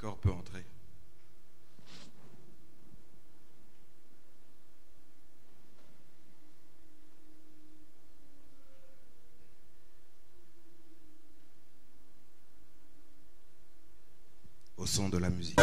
corps peut entrer. Au son de la musique.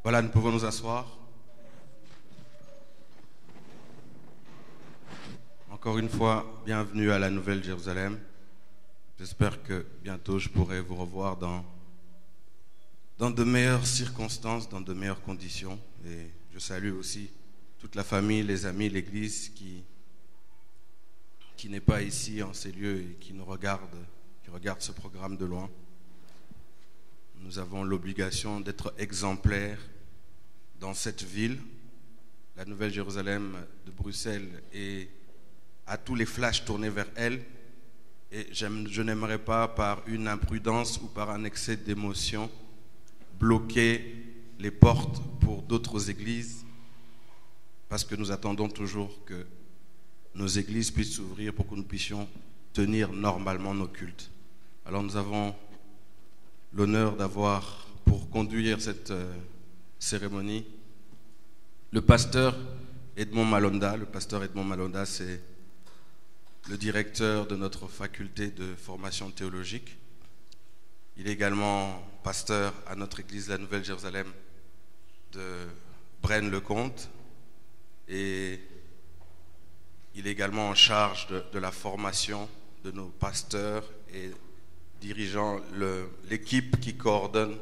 Voilà, nous pouvons nous asseoir. Encore une fois, bienvenue à la Nouvelle Jérusalem. J'espère que bientôt je pourrai vous revoir dans de meilleures circonstances, dans de meilleures conditions. Et je salue aussi toute la famille, les amis, l'Église qui n'est pas ici en ces lieux et qui regarde ce programme de loin. Nous avons l'obligation d'être exemplaires dans cette ville, la Nouvelle Jérusalem de Bruxelles, et à tous les flashs tournés vers elle. Et je n'aimerais pas, par une imprudence ou par un excès d'émotion, bloquer les portes pour d'autres églises, parce que nous attendons toujours que nos églises puissent s'ouvrir pour que nous puissions tenir normalement nos cultes. Alors nous avons l'honneur d'avoir, pour conduire cette cérémonie, le pasteur Edmond Malonda. Le pasteur Edmond Malonda, c'est le directeur de notre faculté de formation théologique. Il est également pasteur à notre église La Nouvelle Jérusalem de Braine-le-Comte, et il est également en charge de la formation de nos pasteurs et dirigeant l'équipe qui coordonne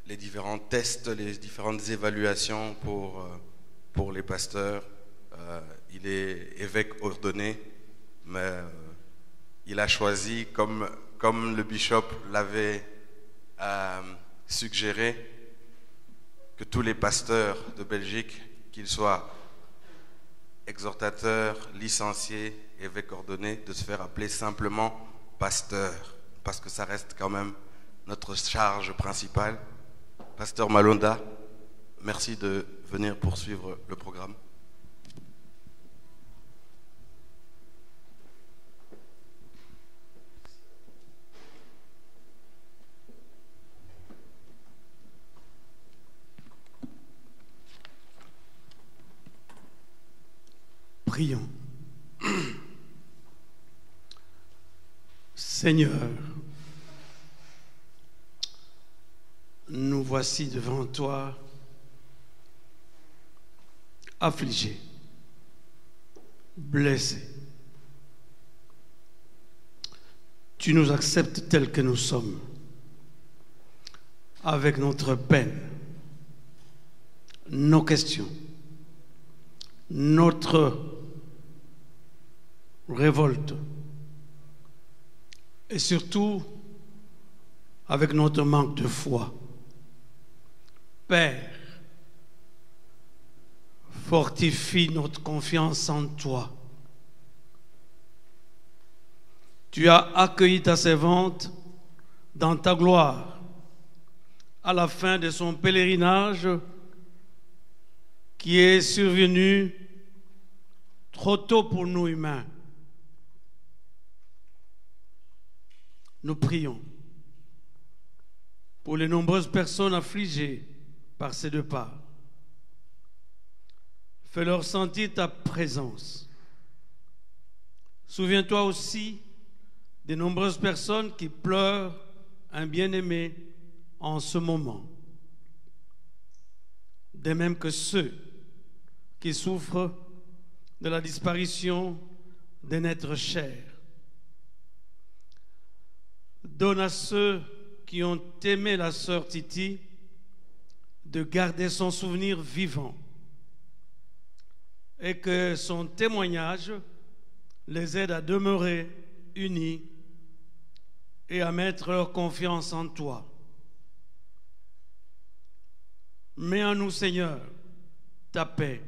les différents tests, les différentes évaluations pour les pasteurs. Il est évêque ordonné, mais il a choisi, comme le bishop l'avait suggéré, que tous les pasteurs de Belgique, qu'ils soient exhortateurs, licenciés, évêques ordonnés, de se faire appeler simplement pasteur, parce que ça reste quand même notre charge principale. Pasteur Malonda, merci de venir poursuivre le programme. Prions. Seigneur, nous voici devant toi, affligés, blessés. Tu nous acceptes tels que nous sommes, avec notre peine, nos questions, notre révolte. Et surtout, avec notre manque de foi. Père, fortifie notre confiance en toi. Tu as accueilli ta servante dans ta gloire à la fin de son pèlerinage qui est survenu trop tôt pour nous humains. Nous prions pour les nombreuses personnes affligées par ces deux pas. Fais-leur sentir ta présence. Souviens-toi aussi des nombreuses personnes qui pleurent un bien-aimé en ce moment. De même que ceux qui souffrent de la disparition d'un être cher. Donne à ceux qui ont aimé la sœur Titi de garder son souvenir vivant et que son témoignage les aide à demeurer unis et à mettre leur confiance en toi. Mets en nous, Seigneur, ta paix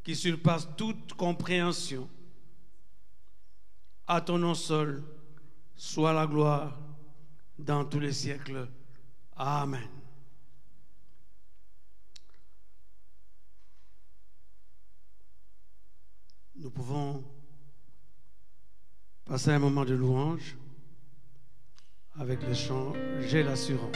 qui surpasse toute compréhension. À ton nom seul soit la gloire dans tous les siècles. Amen. Nous pouvons passer un moment de louange avec le chant « J'ai l'assurance ».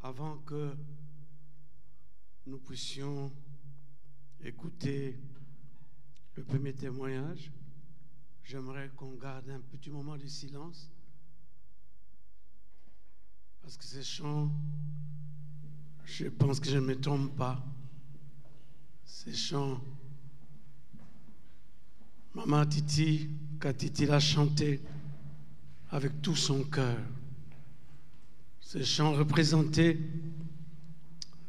avant que nous puissions écouter le premier témoignage, j'aimerais qu'on garde un petit moment de silence parce que ces chants, je pense que je ne me trompe pas, ces chants, Maman Titi, Katiti l'a chanté avec tout son cœur. Ces chants représentaient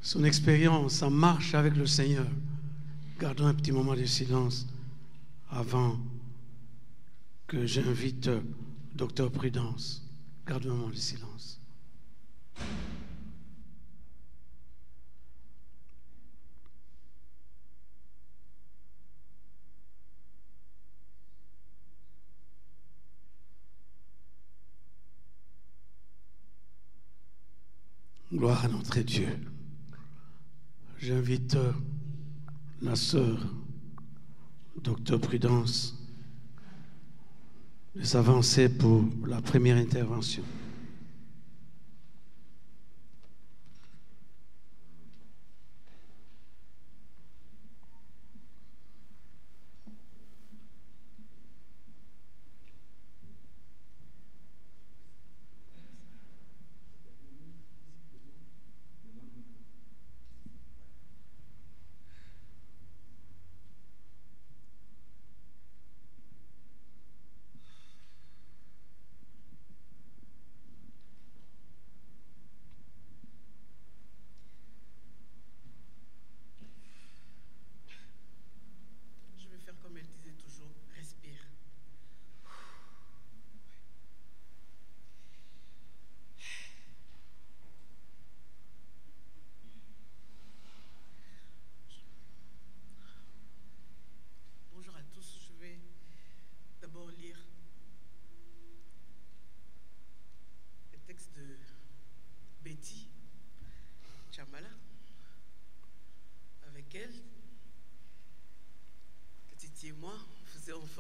son expérience, sa marche avec le Seigneur. Gardons un petit moment de silence avant que j'invite Docteur Prudence. Gardons un moment de silence. Gloire à notre Dieu. J'invite la sœur Docteur Prudence de s'avancer pour la première intervention.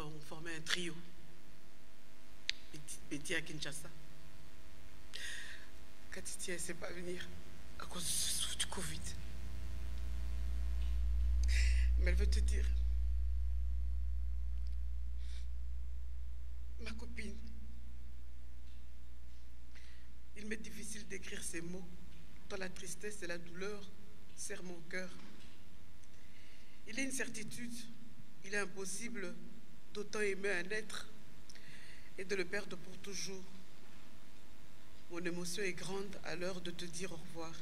On formait un trio. Betty à Kinshasa. Katiti, elle ne sait pas venir à cause du Covid. Mais elle veut te dire, ma copine, il m'est difficile d'écrire ces mots, tant la tristesse et la douleur serrent mon cœur. Il est une certitude, il est impossible d'autant aimer un être et de le perdre pour toujours. Mon émotion est grande à l'heure de te dire au revoir.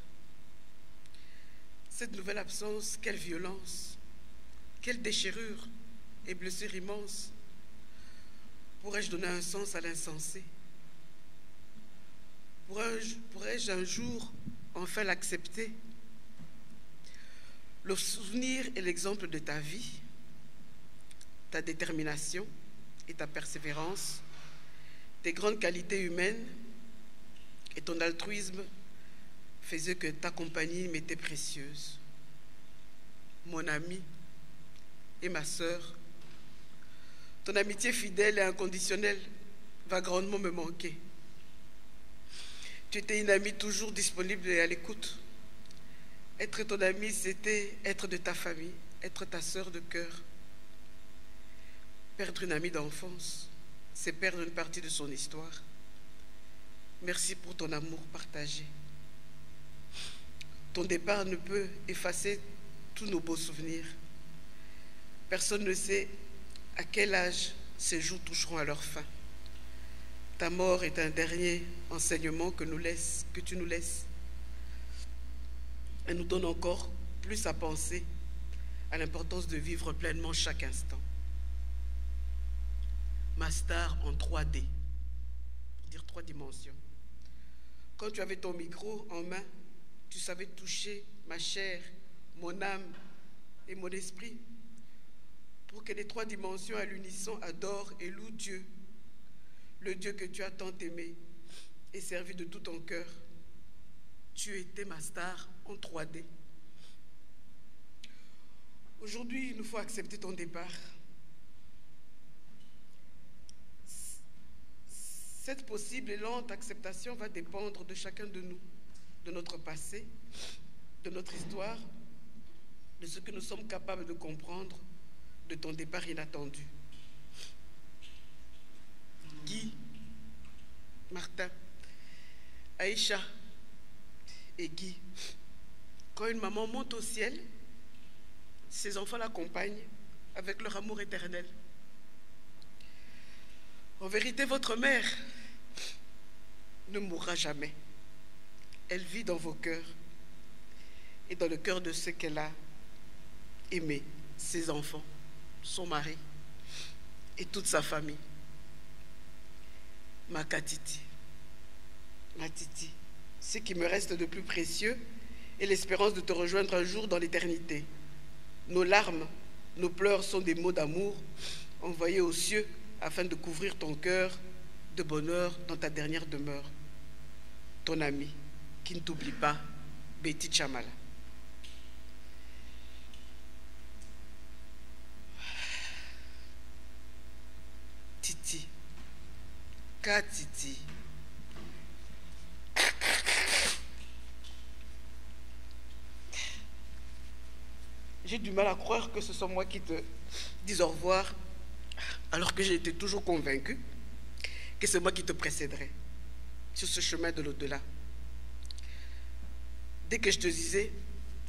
Cette nouvelle absence, quelle violence, quelle déchirure et blessure immense. Pourrais-je donner un sens à l'insensé? Pourrais-je un jour enfin l'accepter? Le souvenir est l'exemple de ta vie, ta détermination et ta persévérance, tes grandes qualités humaines et ton altruisme faisaient que ta compagnie m'était précieuse. Mon ami et ma sœur, ton amitié fidèle et inconditionnelle va grandement me manquer. Tu étais une amie toujours disponible et à l'écoute. Être ton amie, c'était être de ta famille, être ta sœur de cœur. Perdre une amie d'enfance, c'est perdre une partie de son histoire. Merci pour ton amour partagé. Ton départ ne peut effacer tous nos beaux souvenirs. Personne ne sait à quel âge ces jours toucheront à leur fin. Ta mort est un dernier enseignement que tu nous laisses. Elle nous donne encore plus à penser à l'importance de vivre pleinement chaque instant. Ma star en 3D, pour dire 3 dimensions. Quand tu avais ton micro en main, tu savais toucher ma chair, mon âme et mon esprit pour que les 3 dimensions à l'unisson adorent et louent Dieu, le Dieu que tu as tant aimé et servi de tout ton cœur. Tu étais ma star en 3D. Aujourd'hui, il nous faut accepter ton départ. Cette possible et lente acceptation va dépendre de chacun de nous, de notre passé, de notre histoire, de ce que nous sommes capables de comprendre de ton départ inattendu. Guy, Martin, Aïcha et Guy, quand une maman monte au ciel, ses enfants l'accompagnent avec leur amour éternel. En vérité, votre mère ne mourra jamais. Elle vit dans vos cœurs et dans le cœur de ceux qu'elle a aimés, ses enfants, son mari et toute sa famille. Ma Katiti, ma Titi, ce qui me reste de plus précieux est l'espérance de te rejoindre un jour dans l'éternité. Nos larmes, nos pleurs sont des mots d'amour envoyés aux cieux afin de couvrir ton cœur de bonheur dans ta dernière demeure. Ton ami, qui ne t'oublie pas, Betty Chamala. Titi, Katiti. J'ai du mal à croire que ce soit moi qui te dise au revoir, alors que j'ai été toujours convaincue que c'est moi qui te précéderais sur ce chemin de l'au-delà. Dès que je te disais,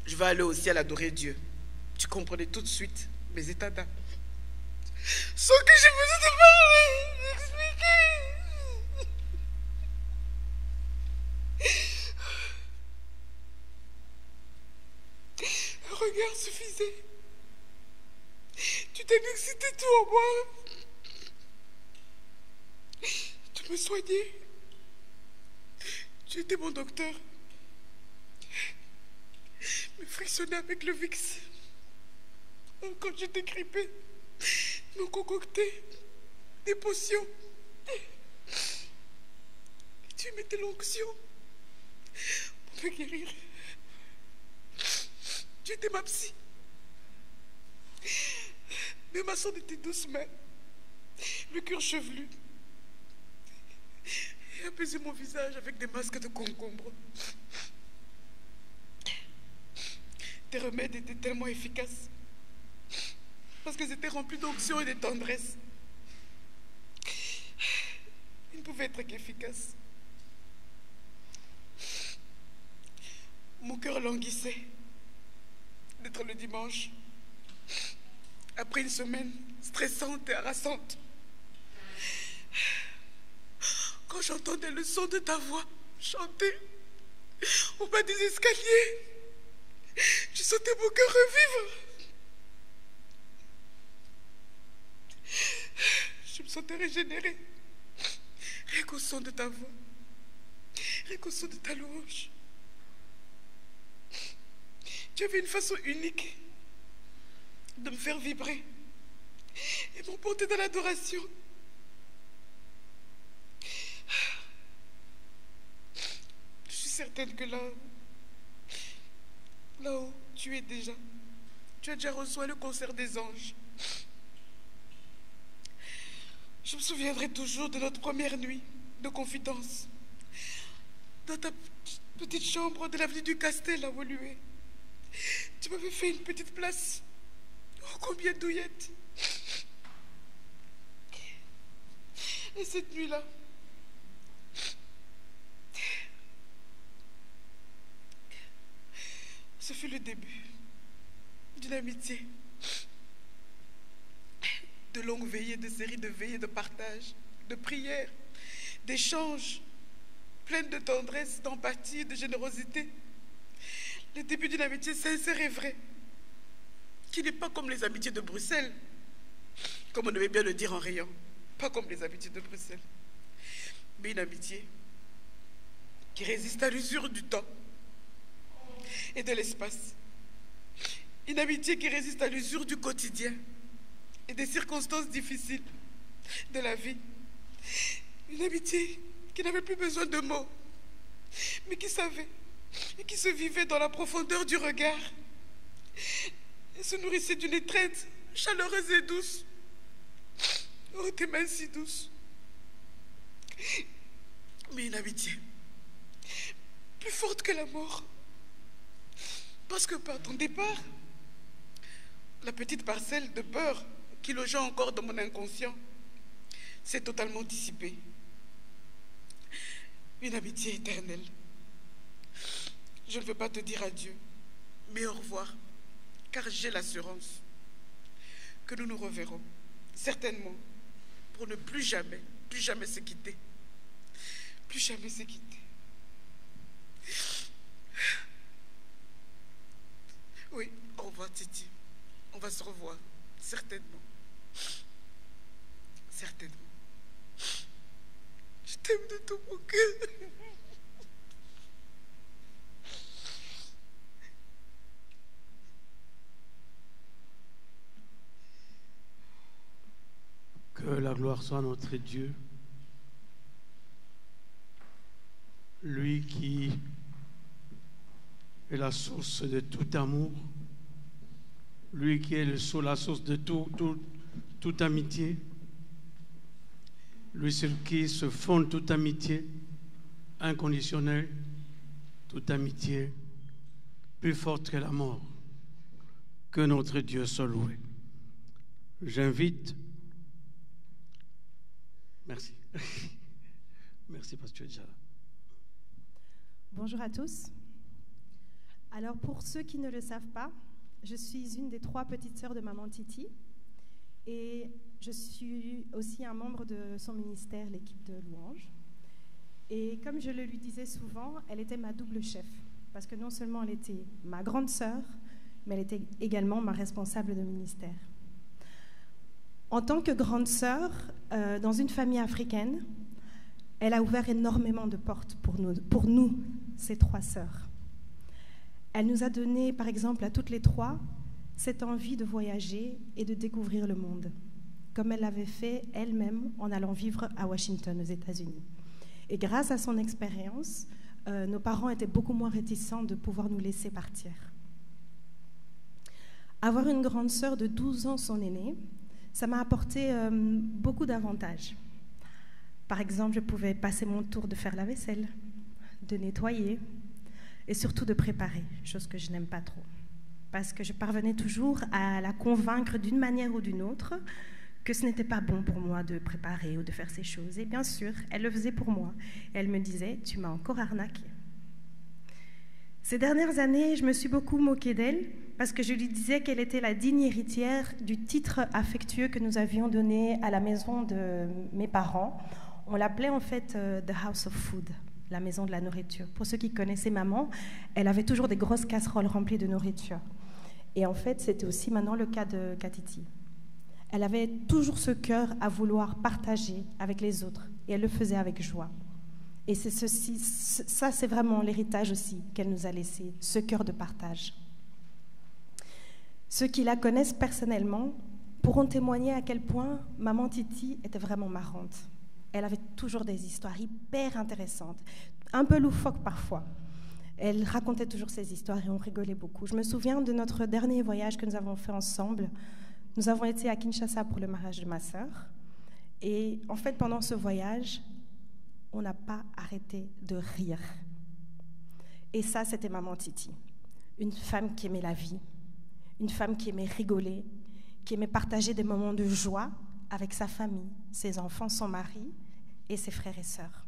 je vais aller au ciel adorer Dieu, tu comprenais tout de suite mes états d'âme. Sans que j'ai besoin de parler, d'expliquer. Un regard suffisait. Tu t'es excité tout en moi. Tu me soignais. Tu étais mon docteur. Me frictionnais avec le Vicks. Quand j'étais grippée, me concoctais des potions. Tu mettais l'onction pour me guérir. Tu étais ma psy. Mais ma sonde était douce, mais le cœur chevelu. Et apaisait mon visage avec des masques de concombre. Tes remèdes étaient tellement efficaces parce qu'ils étaient remplis d'onction et de tendresse. Ils ne pouvaient être qu'efficaces. Mon cœur languissait d'être le dimanche, après une semaine stressante et harassante. Quand j'entendais le son de ta voix chanter au bas des escaliers, je sentais mon cœur revivre. Je me sentais régénérée, rien qu'au son de ta voix, rien qu'au son de ta louange. Tu avais une façon unique de me faire vibrer et m'emporter dans l'adoration. Je suis certaine que là-haut, tu es déjà. Tu as déjà reçu le concert des anges. Je me souviendrai toujours de notre première nuit de confidence dans ta petite chambre de l'avenue du Castel à Woluwe. Tu m'avais fait une petite place. Oh, combien de douillettes. Et cette nuit-là, ce fut le début d'une amitié, de longues veillées, de séries de veillées, de partage, de prières, d'échanges, pleines de tendresse, d'empathie, de générosité. Le début d'une amitié sincère et vraie, qui n'est pas comme les amitiés de Bruxelles, comme on devait bien le dire en riant, pas comme les amitiés de Bruxelles, mais une amitié qui résiste à l'usure du temps et de l'espace. Une amitié qui résiste à l'usure du quotidien et des circonstances difficiles de la vie. Une amitié qui n'avait plus besoin de mots, mais qui savait et qui se vivait dans la profondeur du regard et se nourrissait d'une étreinte chaleureuse et douce. Oh, tes mains si douces. Mais une amitié plus forte que la mort. Parce que par ton départ, la petite parcelle de peur qui logeait encore dans mon inconscient s'est totalement dissipée. Une amitié éternelle. Je ne veux pas te dire adieu, mais au revoir, car j'ai l'assurance que nous nous reverrons, certainement, pour ne plus jamais se quitter. Plus jamais se quitter. Oui, au revoir Titi. On va se revoir, certainement. Certainement. Je t'aime de tout mon cœur. Que la gloire soit à notre Dieu, lui qui est la source de tout amour, lui qui est la source de toute amitié, lui sur qui se fonde toute amitié inconditionnelle, toute amitié plus forte que la mort. Que notre Dieu soit loué. J'invite. Merci. Merci parce que tu es déjà là. Bonjour à tous. Alors pour ceux qui ne le savent pas, je suis une des 3 petites sœurs de maman Titi et je suis aussi un membre de son ministère, l'équipe de louanges. Et comme je le lui disais souvent, elle était ma double chef parce que non seulement elle était ma grande sœur, mais elle était également ma responsable de ministère. En tant que grande sœur, dans une famille africaine, elle a ouvert énormément de portes pour nous, ces 3 sœurs. Elle nous a donné, par exemple, à toutes les 3, cette envie de voyager et de découvrir le monde, comme elle l'avait fait elle-même en allant vivre à Washington, aux États-Unis. Et grâce à son expérience, nos parents étaient beaucoup moins réticents de pouvoir nous laisser partir. Avoir une grande sœur de 12 ans, son aînée, ça m'a apporté beaucoup d'avantages. Par exemple, je pouvais passer mon tour de faire la vaisselle, de nettoyer et surtout de préparer, chose que je n'aime pas trop. Parce que je parvenais toujours à la convaincre d'une manière ou d'une autre que ce n'était pas bon pour moi de préparer ou de faire ces choses. Et bien sûr, elle le faisait pour moi. Elle me disait « Tu m'as encore arnaqué ». Ces dernières années, je me suis beaucoup moquée d'elle parce que je lui disais qu'elle était la digne héritière du titre affectueux que nous avions donné à la maison de mes parents. On l'appelait en fait « The House of Food », la maison de la nourriture. Pour ceux qui connaissaient maman, elle avait toujours des grosses casseroles remplies de nourriture. Et en fait, c'était aussi maintenant le cas de Katiti. Elle avait toujours ce cœur à vouloir partager avec les autres et elle le faisait avec joie. Et ça, c'est vraiment l'héritage aussi qu'elle nous a laissé, ce cœur de partage. Ceux qui la connaissent personnellement pourront témoigner à quel point maman Titi était vraiment marrante. Elle avait toujours des histoires hyper intéressantes, un peu loufoques parfois. Elle racontait toujours ses histoires et on rigolait beaucoup. Je me souviens de notre dernier voyage que nous avons fait ensemble. Nous avons été à Kinshasa pour le mariage de ma sœur. Et en fait, pendant ce voyage, on n'a pas arrêté de rire. Et ça, c'était maman Titi. Une femme qui aimait la vie, une femme qui aimait rigoler, qui aimait partager des moments de joie avec sa famille, ses enfants, son mari et ses frères et sœurs.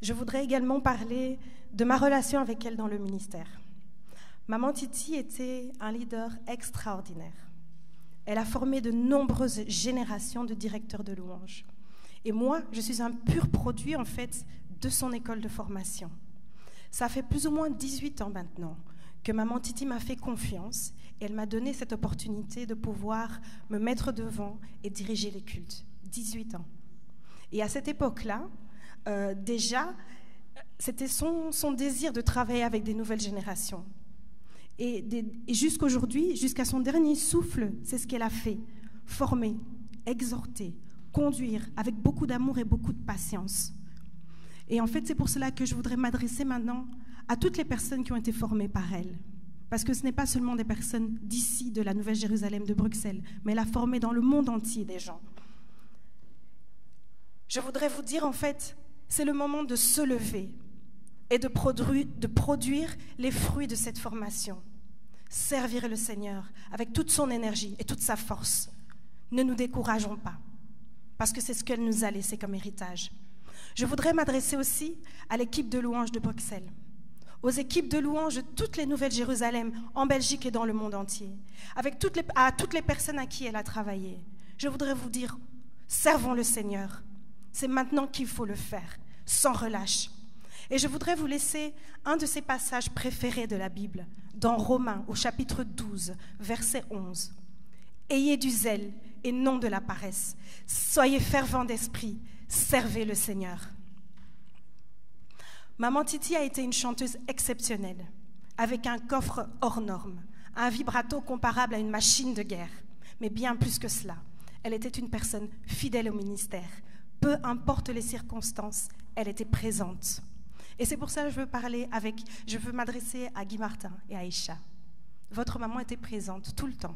Je voudrais également parler de ma relation avec elle dans le ministère. Maman Titi était un leader extraordinaire. Elle a formé de nombreuses générations de directeurs de louanges. Et moi, je suis un pur produit, en fait, de son école de formation. Ça fait plus ou moins 18 ans maintenant que maman Titi m'a fait confiance et elle m'a donné cette opportunité de pouvoir me mettre devant et diriger les cultes. 18 ans. Et à cette époque-là, déjà, c'était son désir de travailler avec des nouvelles générations. Et jusqu'aujourd'hui, jusqu'à son dernier souffle, c'est ce qu'elle a fait. Former, exhorter, conduire avec beaucoup d'amour et beaucoup de patience. Et en fait, c'est pour cela que je voudrais m'adresser maintenant à toutes les personnes qui ont été formées par elle. Parce que ce n'est pas seulement des personnes d'ici, de la Nouvelle-Jérusalem, de Bruxelles, mais elle a formé dans le monde entier des gens. Je voudrais vous dire, en fait, c'est le moment de se lever et de produire les fruits de cette formation. Servir le Seigneur avec toute son énergie et toute sa force. Ne nous décourageons pas, parce que c'est ce qu'elle nous a laissé comme héritage. Je voudrais m'adresser aussi à l'équipe de louanges de Bruxelles, aux équipes de louanges de toutes les Nouvelles Jérusalem, en Belgique et dans le monde entier, à toutes les personnes à qui elle a travaillé. Je voudrais vous dire, servons le Seigneur. C'est maintenant qu'il faut le faire, sans relâche. Et je voudrais vous laisser un de ces passages préférés de la Bible, dans Romains, au chapitre 12, verset 11. « Ayez du zèle et non de la paresse. Soyez fervents d'esprit, servez le Seigneur. » Maman Titi a été une chanteuse exceptionnelle, avec un coffre hors norme, un vibrato comparable à une machine de guerre. Mais bien plus que cela, elle était une personne fidèle au ministère. Peu importe les circonstances, elle était présente. Et c'est pour ça que je veux m'adresser à Guy Martin et à Aïcha. Votre maman était présente tout le temps.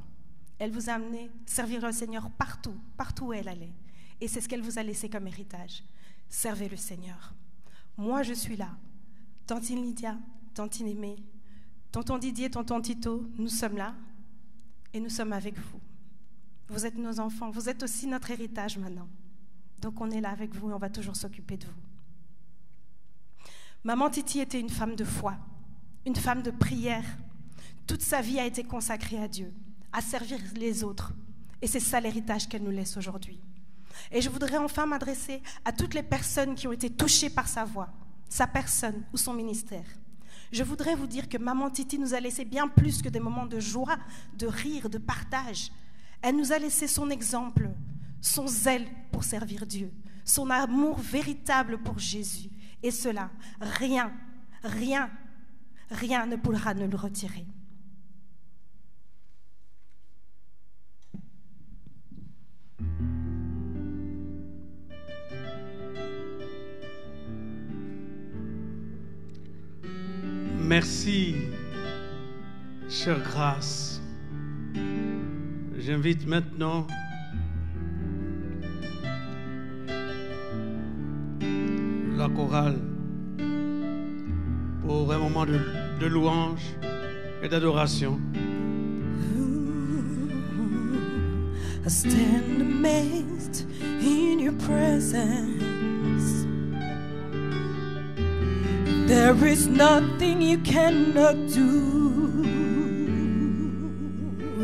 Elle vous a amené servir le Seigneur partout où elle allait. Et c'est ce qu'elle vous a laissé comme héritage. Servez le Seigneur. Moi, je suis là. Tantine Lydia, Tantine Aimée, tonton Didier, tonton Tito, nous sommes là et nous sommes avec vous. Vous êtes nos enfants, vous êtes aussi notre héritage maintenant. Donc on est là avec vous et on va toujours s'occuper de vous. Maman Titi était une femme de foi, une femme de prière. Toute sa vie a été consacrée à Dieu, à servir les autres. Et c'est ça l'héritage qu'elle nous laisse aujourd'hui. Et je voudrais enfin m'adresser à toutes les personnes qui ont été touchées par sa voix, sa personne ou son ministère. Je voudrais vous dire que Maman Titi nous a laissé bien plus que des moments de joie, de rire, de partage. Elle nous a laissé son exemple, son zèle pour servir Dieu, son amour véritable pour Jésus. Et cela, rien ne pourra nous le retirer. Merci, chère Grâce. J'invite maintenant la chorale pour un moment de louange et d'adoration. I stand amazed in your presence. There is nothing you cannot do.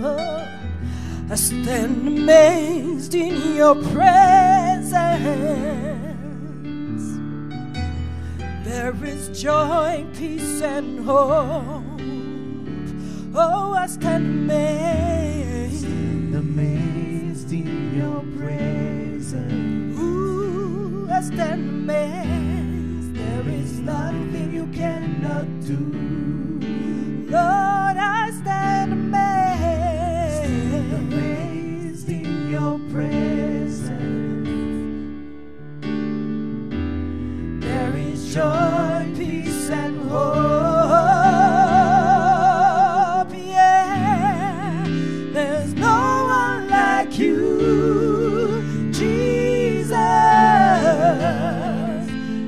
Oh, I stand amazed in your presence. There is joy, peace, and hope. Oh, I stand amazed in your presence. Ooh, I stand amazed. There is nothing you cannot do. Lord, I stand amazed in your presence. There is joy, peace, and hope. Yeah, there's no one like you, Jesus.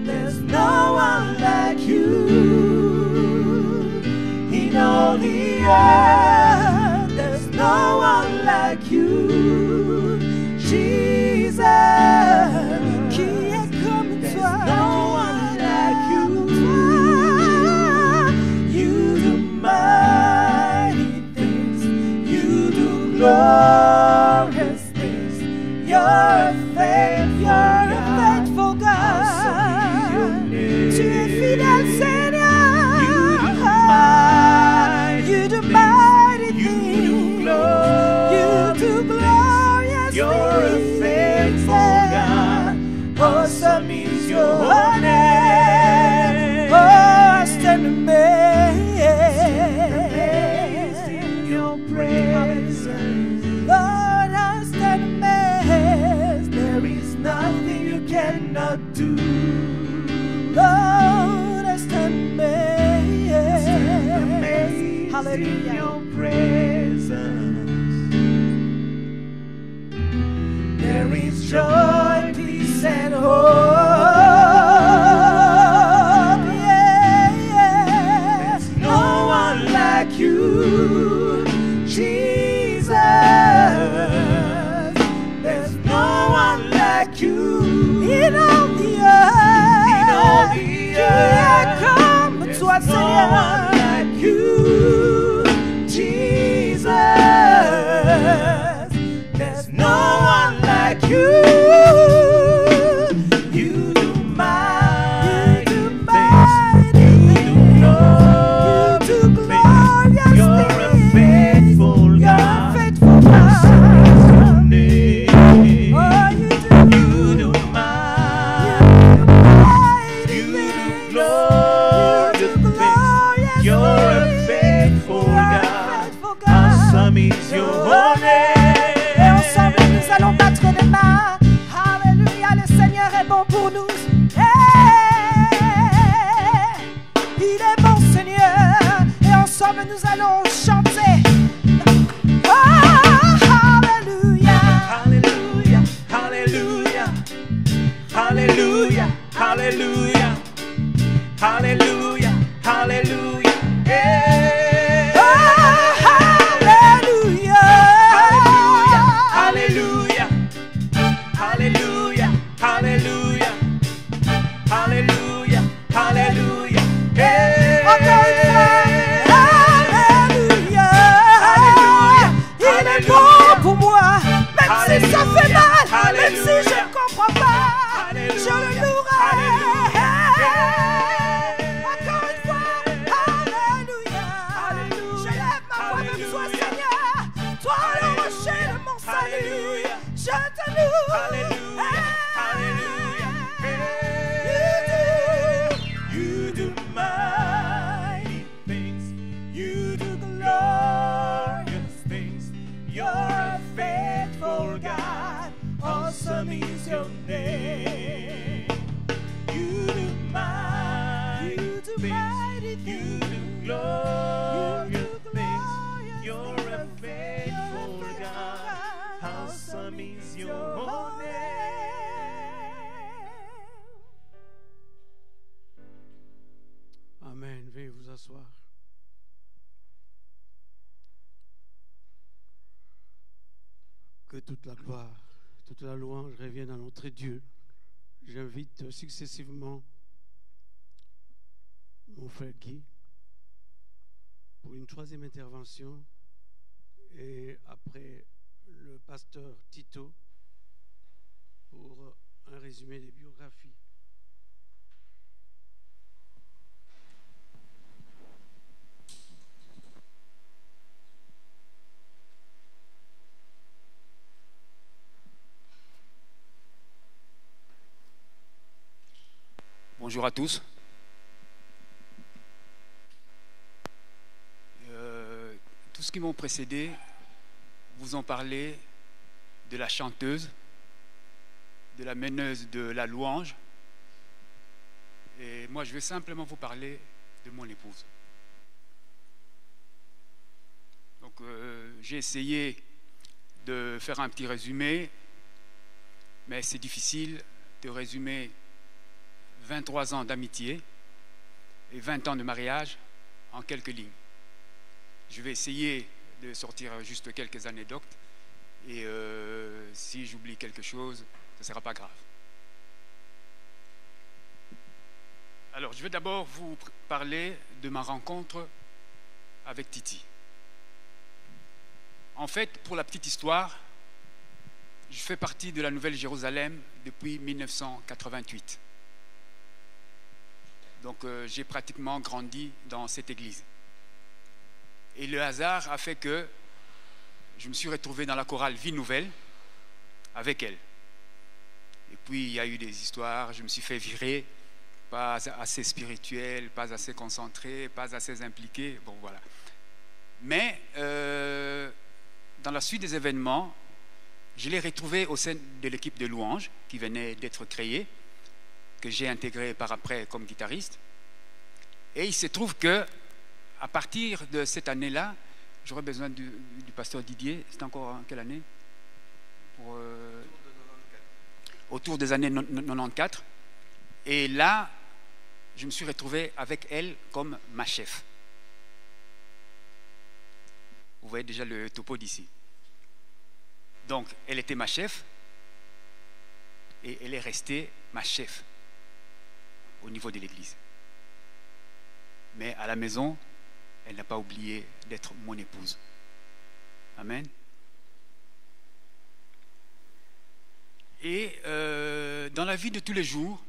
There's no one like you in all the earth. There's no one like you, Jesus. Qui est comme toi? No one like you. You do mighty things. You do glorious things. You're a faithful God. Tu es fidèle, Seigneur. You do mighty things. You do glorious things. You're a faithful God. Awesome is your name. Oh, I stand amazed in your presence. Lord, I stand amazed. There is nothing you cannot do. Lord, I stand amazed. Hallelujah. In your presence. There is joy, peace, and hope. Yeah, nous allons chanter. Oh, hallelujah. Hallelujah, hallelujah, hallelujah, hallelujah, hallelujah, hallelujah. Yeah. Oh, hallelujah. Hallelujah, hallelujah, hallelujah, hallelujah, hallelujah. Yeah. Encore une fois. Alléluia. Il est bon pour moi. Même si ça fait mal, même si je ne comprends pas, je le louerai. Encore une fois. Alléluia. Je lève ma voix vers toi, Seigneur. Toi, le rocher de mon salut. Je te loue. You do mighty things. You do glorious things. You're a faithful God. Awesome is your name. You do mighty things. You do glorious things. You're a faithful God. Awesome is your name. Amen. Veuillez vous asseoir. Que toute la gloire, toute la louange revienne à notre Dieu. J'invite successivement mon frère Guy pour une troisième intervention et après le pasteur Tito pour un résumé des biographies. Bonjour à tous. Tous ceux qui m'ont précédé vous ont parlé de la chanteuse, de la meneuse de la louange. Et moi, je vais simplement vous parler de mon épouse. Donc, j'ai essayé de faire un petit résumé, mais c'est difficile de résumer 23 ans d'amitié et 20 ans de mariage en quelques lignes. Je vais essayer de sortir juste quelques anecdotes et si j'oublie quelque chose, ce ne sera pas grave. Alors, je vais d'abord vous parler de ma rencontre avec Titi. En fait, pour la petite histoire, je fais partie de la Nouvelle-Jérusalem depuis 1988. Donc j'ai pratiquement grandi dans cette église. Et le hasard a fait que je me suis retrouvé dans la chorale Vie Nouvelle avec elle. Et puis il y a eu des histoires, je me suis fait virer, pas assez spirituel, pas assez concentré, pas assez impliqué, bon voilà. Mais dans la suite des événements, je l'ai retrouvé au sein de l'équipe de louange qui venait d'être créée, que j'ai intégré par après comme guitariste. Et il se trouve que à partir de cette année-là, j'aurais besoin du pasteur Didier. C'était encore en quelle année? Autour des années 94. Et là, je me suis retrouvé avec elle comme ma chef. Vous voyez déjà le topo d'ici. Donc, elle était ma chef et elle est restée ma chef au niveau de l'église. Mais à la maison, elle n'a pas oublié d'être mon épouse. Amen. Et dans la vie de tous les jours,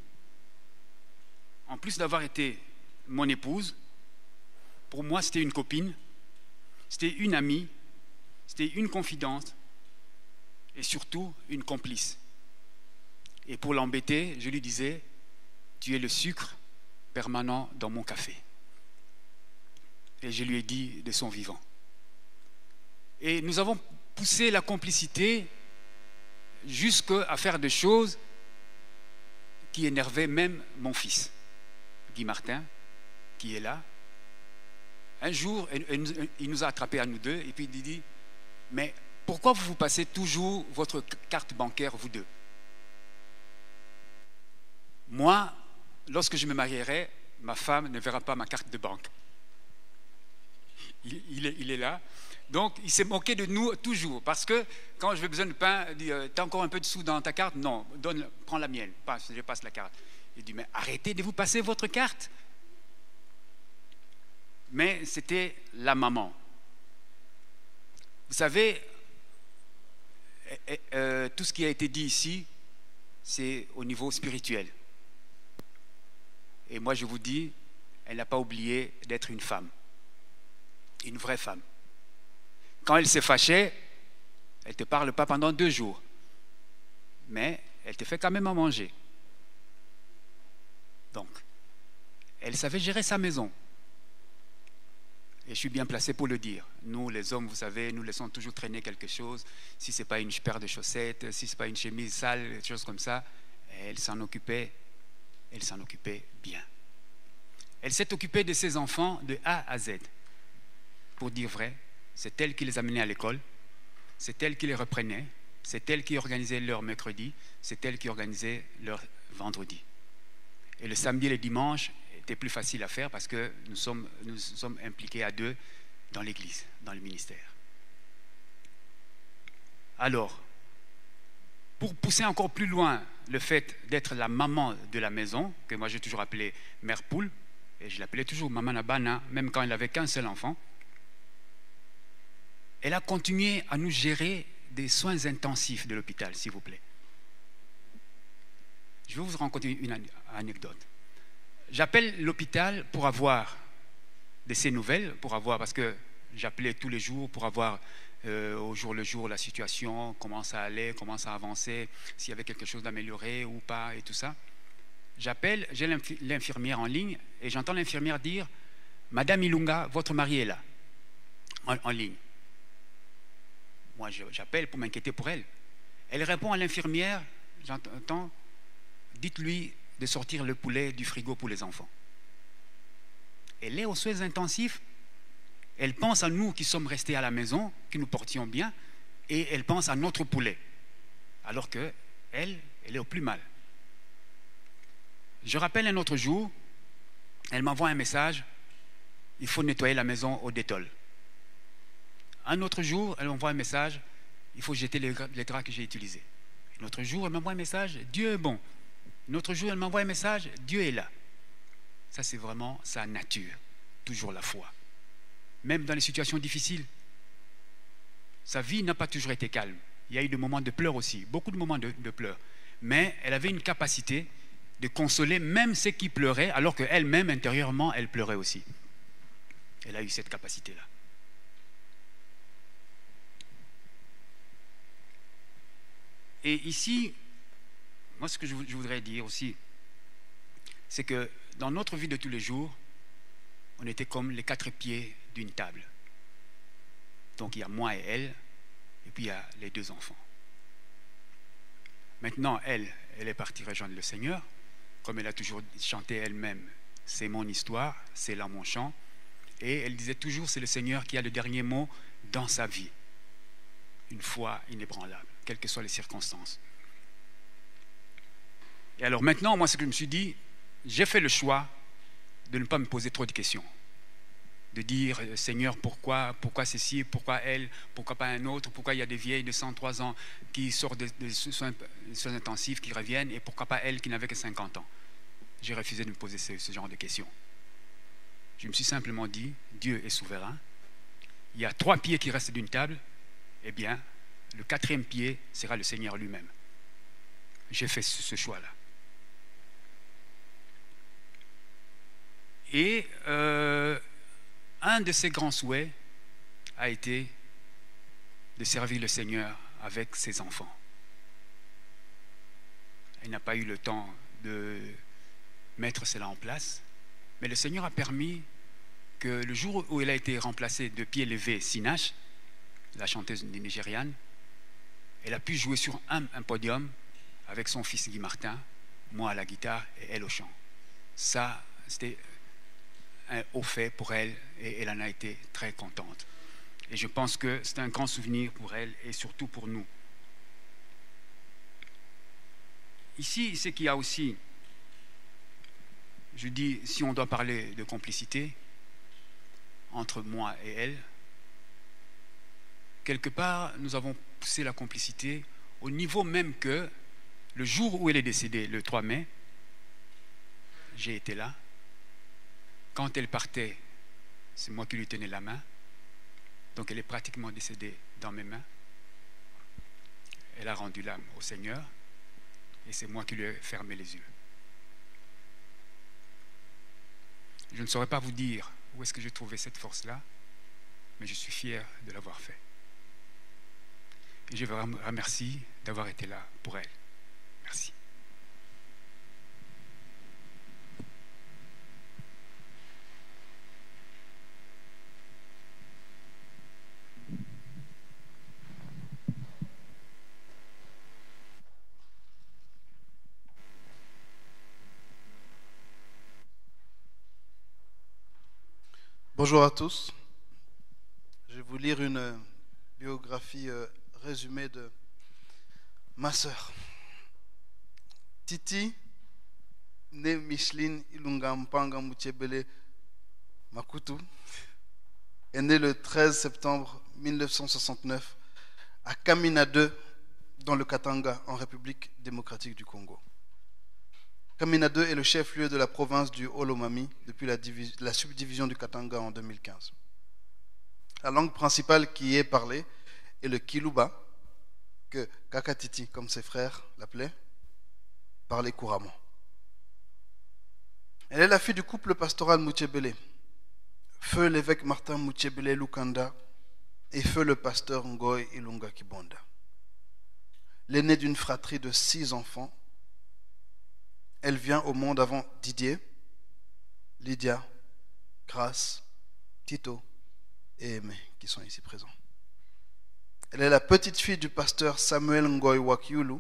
en plus d'avoir été mon épouse, pour moi c'était une copine, c'était une amie, c'était une confidente et surtout une complice. Et pour l'embêter, je lui disais, tu es le sucre permanent dans mon café. Et je lui ai dit de son vivant. Et nous avons poussé la complicité jusqu'à faire des choses qui énervaient même mon fils, Guy Martin, qui est là, Un jour, il nous a attrapés à nous deux et puis il dit, mais pourquoi vous passez toujours votre carte bancaire, vous deux? Moi, lorsque je me marierai, ma femme ne verra pas ma carte de banque. Il est là. Donc, il s'est moqué de nous toujours. Parce que quand je veux besoin de pain, il dit, t'as encore un peu de sous dans ta carte? Non, prends la mienne. Je passe la carte. Il dit, mais arrêtez de vous passer votre carte. Mais c'était la maman. Vous savez, tout ce qui a été dit ici, c'est au niveau spirituel. Et moi, je vous dis, elle n'a pas oublié d'être une femme. Une vraie femme. Quand elle s'est fâchée, elle ne te parle pas pendant 2 jours. Mais elle te fait quand même à manger. Donc, elle savait gérer sa maison. Et je suis bien placé pour le dire. Nous, les hommes, vous savez, nous laissons toujours traîner quelque chose. Si ce n'est pas une paire de chaussettes, si ce n'est pas une chemise sale, des choses comme ça, elle s'en occupait bien. Elle s'est occupée de ses enfants de A à Z. Pour dire vrai, c'est elle qui les amenait à l'école, c'est elle qui les reprenait, c'est elle qui organisait leur mercredi, c'est elle qui organisait leur vendredi. Et le samedi et le dimanche était plus facile à faire parce que nous sommes impliqués à 2 dans l'église, dans le ministère. Alors, pour pousser encore plus loin le fait d'être la maman de la maison, que moi j'ai toujours appelée mère poule, et je l'appelais toujours maman Nabana, même quand elle n'avait qu'un seul enfant, elle a continué à nous gérer des soins intensifs de l'hôpital, s'il vous plaît. Je vais vous raconter une anecdote. J'appelle l'hôpital pour avoir de ces nouvelles, parce que j'appelais tous les jours pour avoir au jour le jour la situation, comment ça allait, comment ça avançait, s'il y avait quelque chose d'améliorer ou pas et tout ça. J'appelle, j'ai l'infirmière en ligne et j'entends l'infirmière dire « Madame Ilunga, votre mari est là, en ligne. » Moi, j'appelle pour m'inquiéter pour elle. Elle répond à l'infirmière, j'entends, dites-lui de sortir le poulet du frigo pour les enfants. Elle est aux soins intensifs. Elle pense à nous qui sommes restés à la maison, qui nous portions bien, et elle pense à notre poulet. Alors que elle est au plus mal. Je rappelle un autre jour, elle m'envoie un message, il faut nettoyer la maison au Dettol. Un autre jour, elle m'envoie un message, il faut jeter les draps que j'ai utilisés. Un autre jour, elle m'envoie un message, Dieu est bon. Un autre jour, elle m'envoie un message, Dieu est là. Ça, c'est vraiment sa nature, toujours la foi. Même dans les situations difficiles, sa vie n'a pas toujours été calme. Il y a eu des moments de pleurs aussi, beaucoup de moments de pleurs. Mais elle avait une capacité de consoler même ceux qui pleuraient, alors qu'elle-même, intérieurement, elle pleurait aussi. Elle a eu cette capacité-là. Et ici, moi, ce que je voudrais dire aussi, c'est que dans notre vie de tous les jours, on était comme les 4 pieds d'une table. Donc, il y a moi et elle, et puis il y a les 2 enfants. Maintenant, elle est partie rejoindre le Seigneur, comme elle a toujours chanté elle-même, c'est mon histoire, c'est là mon chant, et elle disait toujours, c'est le Seigneur qui a le dernier mot dans sa vie. Une foi inébranlable, quelles que soient les circonstances. Et alors maintenant, moi, ce que je me suis dit, j'ai fait le choix de ne pas me poser trop de questions. De dire, Seigneur, pourquoi ceci, pourquoi elle, pourquoi pas un autre, pourquoi il y a des vieilles de 103 ans qui sortent de soins intensifs, qui reviennent, et pourquoi pas elle qui n'avait que 50 ans. J'ai refusé de me poser ce genre de questions. Je me suis simplement dit, Dieu est souverain. Il y a 3 pieds qui restent d'une table, eh bien, le 4e pied sera le Seigneur lui-même. J'ai fait ce choix-là. Et un de ses grands souhaits a été de servir le Seigneur avec ses enfants. Elle n'a pas eu le temps de mettre cela en place, mais le Seigneur a permis que le jour où elle a été remplacée de pied levé, Sinash, la chanteuse nigériane, elle a pu jouer sur un podium avec son fils Guy Martin, moi à la guitare et elle au chant. Ça, c'était un haut fait pour elle et elle en a été très contente. Et je pense que c'est un grand souvenir pour elle et surtout pour nous. Ici, c'est qu'il y a aussi, je dis, si on doit parler de complicité entre moi et elle, quelque part, nous avons poussé la complicité au niveau même que le jour où elle est décédée, le 3 mai, j'ai été là. Quand elle partait, c'est moi qui lui tenais la main. Donc elle est pratiquement décédée dans mes mains. Elle a rendu l'âme au Seigneur et c'est moi qui lui ai fermé les yeux. Je ne saurais pas vous dire où est-ce que j'ai trouvé cette force-là, mais je suis fier de l'avoir fait. Et je vous remercie d'avoir été là pour elle. Merci. Bonjour à tous. Je vais vous lire une biographie résumée de ma sœur. Titi, née Micheline Ilunga Mpanga Muchebele Makutu, est née le 13 septembre 1969 à Kamina 2, dans le Katanga, en République démocratique du Congo. Kamina 2 est le chef-lieu de la province du Olomami depuis la subdivision du Katanga en 2015. La langue principale qui y est parlée est le Kiluba, que Kakatiti, comme ses frères l'appelaient, parlait couramment. Elle est la fille du couple pastoral Muchebele, feu l'évêque Martin Muchebele Lukanda et feu le pasteur Ngoy Ilunga Kibonda. L'aînée d'une fratrie de 6 enfants, elle vient au monde avant Didier, Lydia, Grace, Tito et Aimé, qui sont ici présents. Elle est la petite fille du pasteur Samuel Ngoy Wakiulu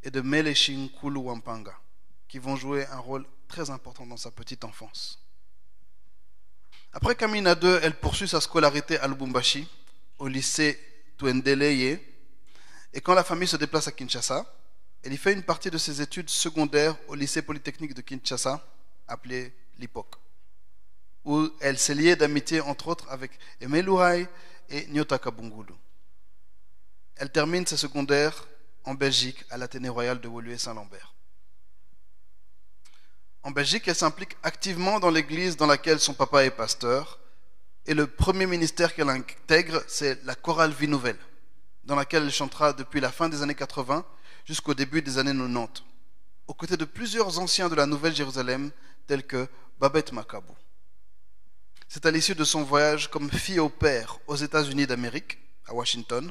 et de Meleshin Kulu Wampanga, qui vont jouer un rôle très important dans sa petite enfance. Après Kamina 2, elle poursuit sa scolarité à Lubumbashi, au lycée Tuendeleye, et quand la famille se déplace à Kinshasa, elle y fait une partie de ses études secondaires au lycée polytechnique de Kinshasa, appelé l'IPOC, où elle s'est liée d'amitié entre autres avec Aimé Louhaï et Nyota Kabungulu. Elle termine ses secondaires en Belgique à l'Athénée royal de Woluwe-Saint-Lambert. En Belgique, elle s'implique activement dans l'église dans laquelle son papa est pasteur, et le premier ministère qu'elle intègre, c'est la chorale Vie Nouvelle, dans laquelle elle chantera depuis la fin des années 80 jusqu'au début des années 90, aux côtés de plusieurs anciens de la Nouvelle-Jérusalem, tels que Babette Makabou. C'est à l'issue de son voyage comme fille au père aux États-Unis d'Amérique, à Washington,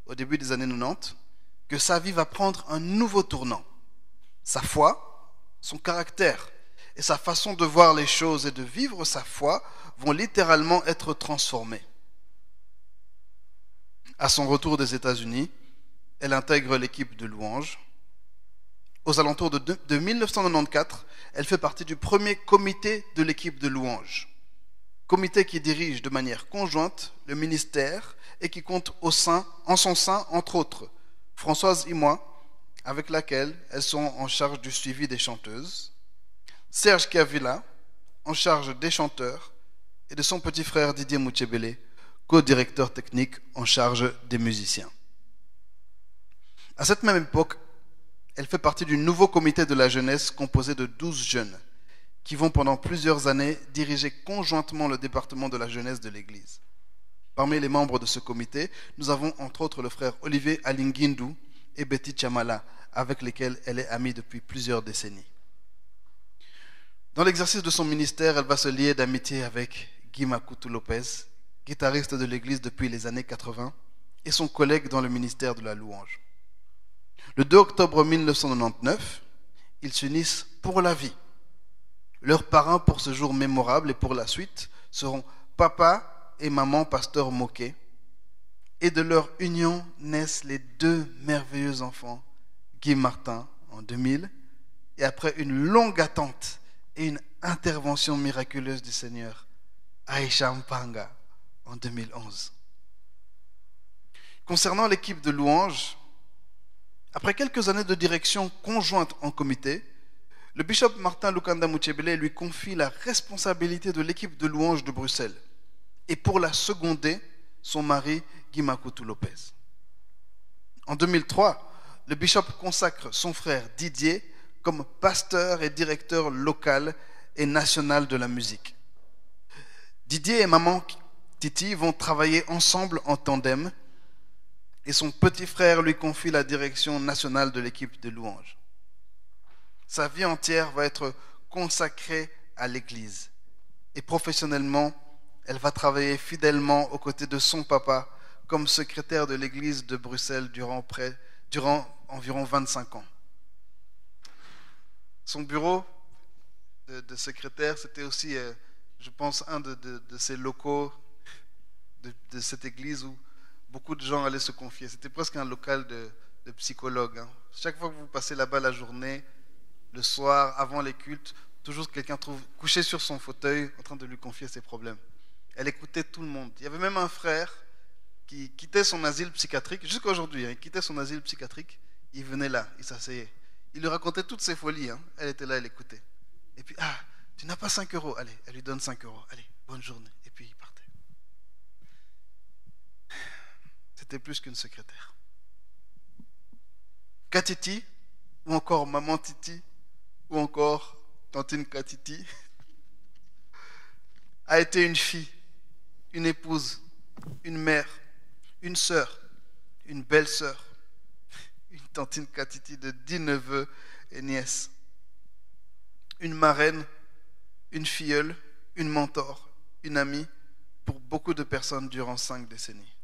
au début des années 90, que sa vie va prendre un nouveau tournant. Sa foi, son caractère et sa façon de voir les choses et de vivre sa foi vont littéralement être transformés. À son retour des États-Unis, elle intègre l'équipe de louanges. Aux alentours de 1994, elle fait partie du premier comité de l'équipe de louanges. Comité qui dirige de manière conjointe le ministère et qui compte en son sein, entre autres, Françoise Imoy, avec laquelle elles sont en charge du suivi des chanteuses, Serge Kiavila, en charge des chanteurs, et de son petit frère Didier Muchebele, co-directeur technique en charge des musiciens. À cette même époque, elle fait partie du nouveau comité de la jeunesse composé de 12 jeunes qui vont pendant plusieurs années diriger conjointement le département de la jeunesse de l'Église. Parmi les membres de ce comité, nous avons entre autres le frère Olivier Alingindu et Betty Chamala, avec lesquels elle est amie depuis plusieurs décennies. Dans l'exercice de son ministère, elle va se lier d'amitié avec Guy Makutu Lopez, guitariste de l'Église depuis les années 80, et son collègue dans le ministère de la louange. Le 2 octobre 1999, ils s'unissent pour la vie. Leurs parrains pour ce jour mémorable et pour la suite seront papa et maman pasteur Moké. Et de leur union naissent les 2 merveilleux enfants, Guy Martin en 2000, et après une longue attente et une intervention miraculeuse du Seigneur, Aisha Mpanga, en 2011. Concernant l'équipe de louange, après quelques années de direction conjointe en comité, le bishop Martin Lukanda Muchebele lui confie la responsabilité de l'équipe de louange de Bruxelles et pour la seconder, son mari Guy Makutu Lopez. En 2003, le bishop consacre son frère Didier comme pasteur et directeur local et national de la musique. Didier et maman Titi vont travailler ensemble en tandem et son petit frère lui confie la direction nationale de l'équipe de louange. Sa vie entière va être consacrée à l'Église et professionnellement, elle va travailler fidèlement aux côtés de son papa comme secrétaire de l'Église de Bruxelles durant environ 25 ans. Son bureau de secrétaire, c'était aussi, je pense, un de ces locaux de cette église où beaucoup de gens allaient se confier. C'était presque un local de psychologue. Chaque fois que vous passez là-bas la journée, le soir, avant les cultes, toujours quelqu'un trouve couché sur son fauteuil en train de lui confier ses problèmes. Elle écoutait tout le monde. Il y avait même un frère qui quittait son asile psychiatrique, jusqu'à aujourd'hui, il quittait son asile psychiatrique, il venait là, il s'asseyait. Il lui racontait toutes ses folies, elle était là, elle écoutait. Et puis, tu n'as pas 5 euros, allez, elle lui donne 5 euros, allez, bonne journée. Et puis il partait. C'était plus qu'une secrétaire. Katiti, ou encore Maman Titi, ou encore Tantine Katiti, a été une fille, une épouse, une mère, une sœur, une belle-sœur, une Tantine Katiti de 10 neveux et nièces, une marraine, une filleule, une mentor, une amie pour beaucoup de personnes durant 5 décennies.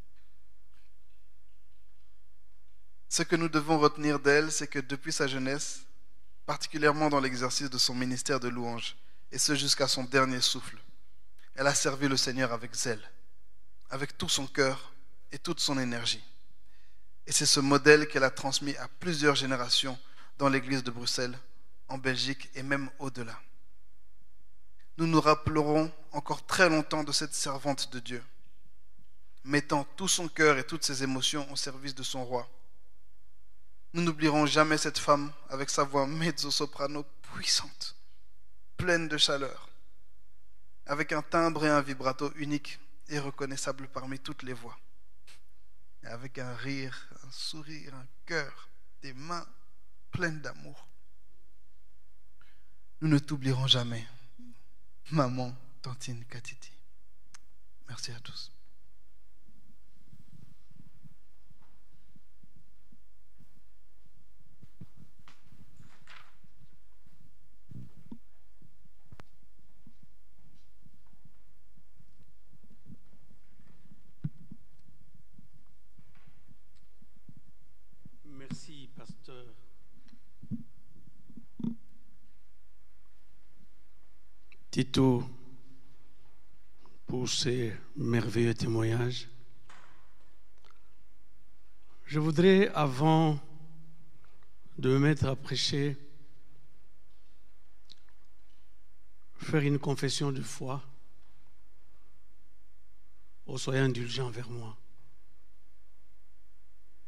Ce que nous devons retenir d'elle, c'est que depuis sa jeunesse, particulièrement dans l'exercice de son ministère de louange, et ce jusqu'à son dernier souffle, elle a servi le Seigneur avec zèle, avec tout son cœur et toute son énergie. Et c'est ce modèle qu'elle a transmis à plusieurs générations dans l'église de Bruxelles, en Belgique et même au-delà. Nous nous rappellerons encore très longtemps de cette servante de Dieu, mettant tout son cœur et toutes ses émotions au service de son roi. Nous n'oublierons jamais cette femme avec sa voix mezzo-soprano puissante, pleine de chaleur, avec un timbre et un vibrato unique et reconnaissable parmi toutes les voix, et avec un rire, un sourire, un cœur, des mains pleines d'amour. Nous ne t'oublierons jamais, Maman Tantine Katiti. Merci à tous. Merci, pasteur. Tito, pour ces merveilleux témoignages. Je voudrais, avant de me mettre à prêcher, faire une confession de foi. Oh, soyez indulgents envers moi.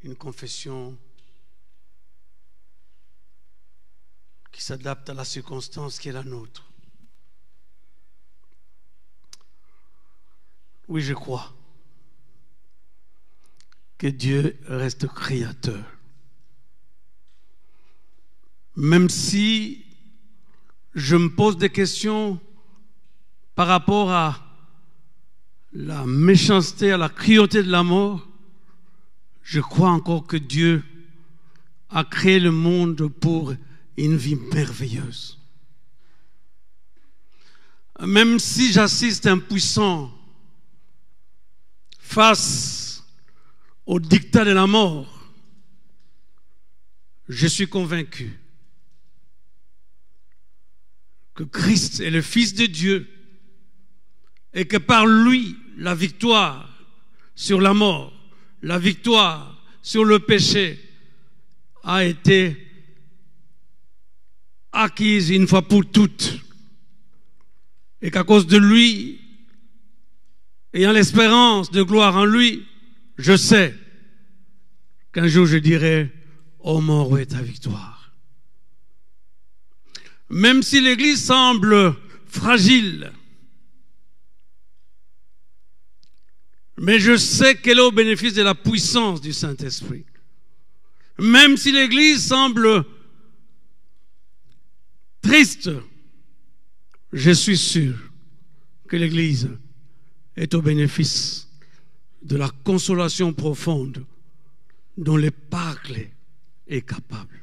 Une confession qui s'adapte à la circonstance qui est la nôtre. Oui, je crois que Dieu reste créateur. Même si je me pose des questions par rapport à la méchanceté, à la cruauté de la mort, je crois encore que Dieu a créé le monde pour une vie merveilleuse. Même si j'assiste impuissant face au dictat de la mort, je suis convaincu que Christ est le Fils de Dieu et que par lui, la victoire sur la mort, la victoire sur le péché a été acquise une fois pour toutes et qu'à cause de lui, ayant l'espérance de gloire en lui, je sais qu'un jour je dirai, ô mort, où est ta victoire? Même si l'Église semble fragile, mais je sais qu'elle est au bénéfice de la puissance du Saint-Esprit. Même si l'Église semble triste, je suis sûr que l'Église est au bénéfice de la consolation profonde dont le Paraclet est capable.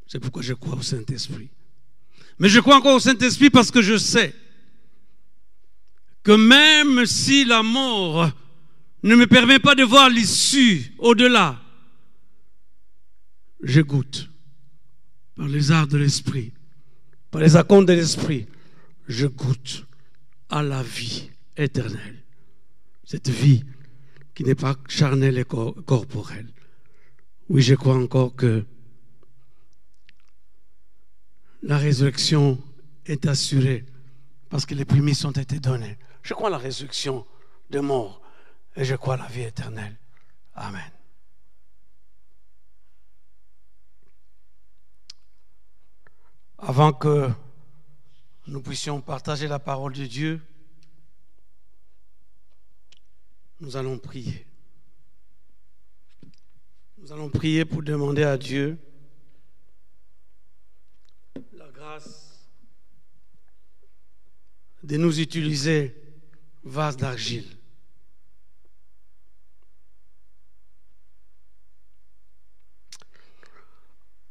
C'est pourquoi je crois au Saint-Esprit. Mais je crois encore au Saint-Esprit parce que je sais que même si la mort ne me permet pas de voir l'issue au-delà, je goûte par les arts de l'esprit, par les acomptes de l'esprit, je goûte à la vie éternelle. Cette vie qui n'est pas charnelle et corporelle. Oui, je crois encore que la résurrection est assurée parce que les prémices ont été données. Je crois à la résurrection des morts et je crois à la vie éternelle. Amen. Avant que nous puissions partager la parole de Dieu, nous allons prier. Nous allons prier pour demander à Dieu la grâce de nous utiliser vase d'argile.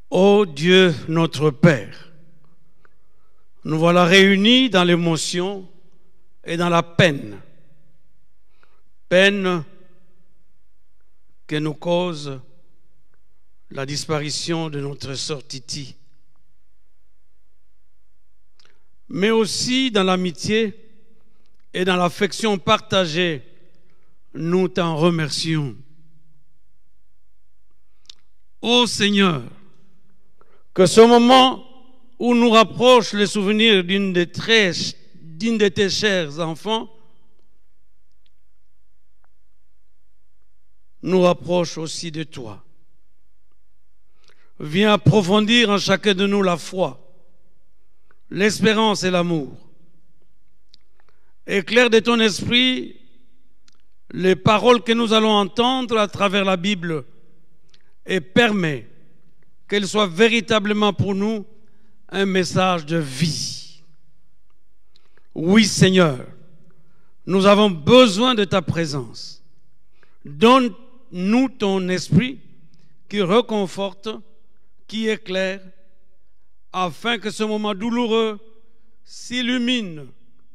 Ô Dieu notre Père, nous voilà réunis dans l'émotion et dans la peine. Peine que nous cause la disparition de notre sœur Titi. Mais aussi dans l'amitié et dans l'affection partagée, nous t'en remercions. Ô Seigneur, que ce moment où nous rapproche le souvenir d'une de tes chers enfants nous rapproche aussi de toi. Viens approfondir en chacun de nous la foi, l'espérance et l'amour. Éclaire de ton esprit les paroles que nous allons entendre à travers la Bible et permets qu'elles soient véritablement pour nous un message de vie. Oui, Seigneur, nous avons besoin de ta présence. Donne-nous ton esprit qui reconforte, qui éclaire, afin que ce moment douloureux s'illumine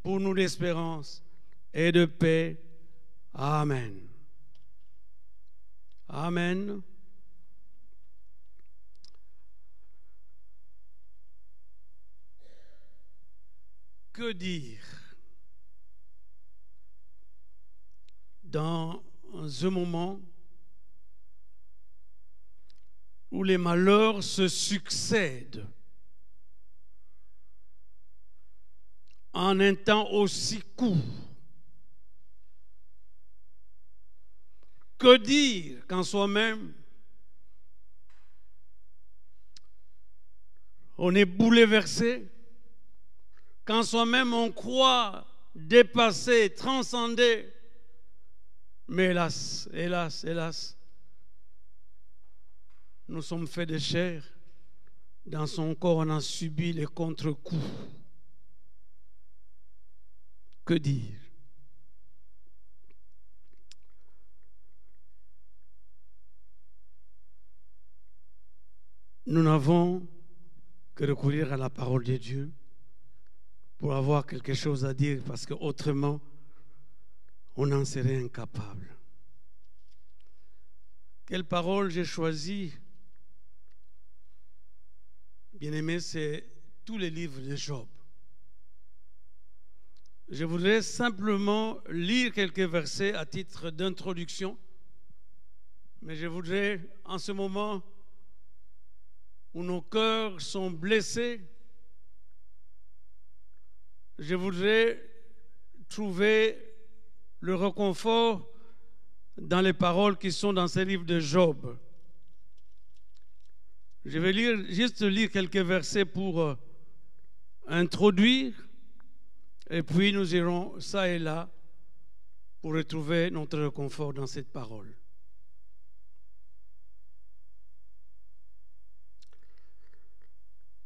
pour nous d'espérance et de paix. Amen. Amen. Que dire dans un moment où les malheurs se succèdent en un temps aussi court? Que dire qu'en soi-même on est bouleversé, qu'en soi-même on croit dépasser, transcender, mais hélas, hélas, hélas, nous sommes faits de chair, dans son corps on a subi les contre-coups. Que dire? Nous n'avons que recourir à la parole de Dieu pour avoir quelque chose à dire, parce qu'autrement, on en serait incapable. Quelle parole j'ai choisi? Bien-aimé, c'est tous les livres de Job. Je voudrais simplement lire quelques versets à titre d'introduction, mais je voudrais, en ce moment où nos cœurs sont blessés, je voudrais trouver le réconfort dans les paroles qui sont dans ce livre de Job. Je vais juste lire quelques versets pour introduire, et puis nous irons ça et là pour retrouver notre réconfort dans cette parole.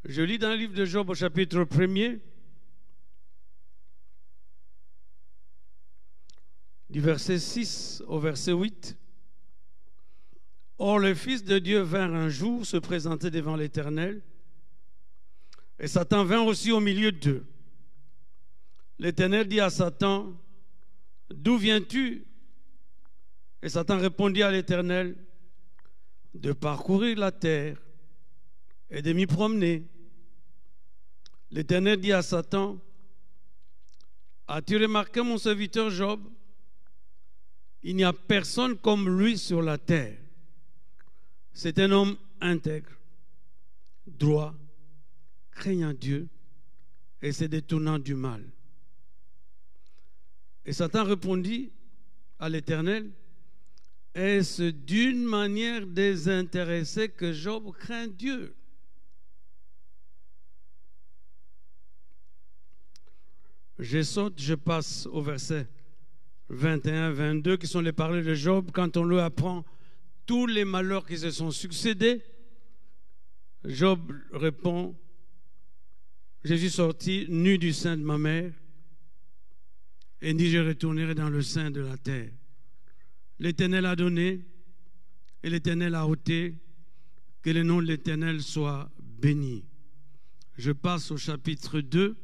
Je lis dans le livre de Job au chapitre 1er, du verset 6 au verset 8. Or, les fils de Dieu vinrent un jour se présenter devant l'Éternel, et Satan vint aussi au milieu d'eux. L'Éternel dit à Satan, « D'où viens-tu » Et Satan répondit à l'Éternel, « De parcourir la terre et de m'y promener. » L'Éternel dit à Satan, « As-tu remarqué mon serviteur Job? Il n'y a personne comme lui sur la terre. C'est un homme intègre, droit, craignant Dieu et se détournant du mal. » Et Satan répondit à l'Éternel, « Est-ce d'une manière désintéressée que Job craint Dieu? » Je saute, je passe au verset 21-22, qui sont les paroles de Job, quand on lui apprend tous les malheurs qui se sont succédés. Job répond, « Je suis sorti nu du sein de ma mère, et ni je retournerai dans le sein de la terre. L'Éternel a donné, et l'Éternel a ôté, que le nom de l'Éternel soit béni. » Je passe au chapitre 2,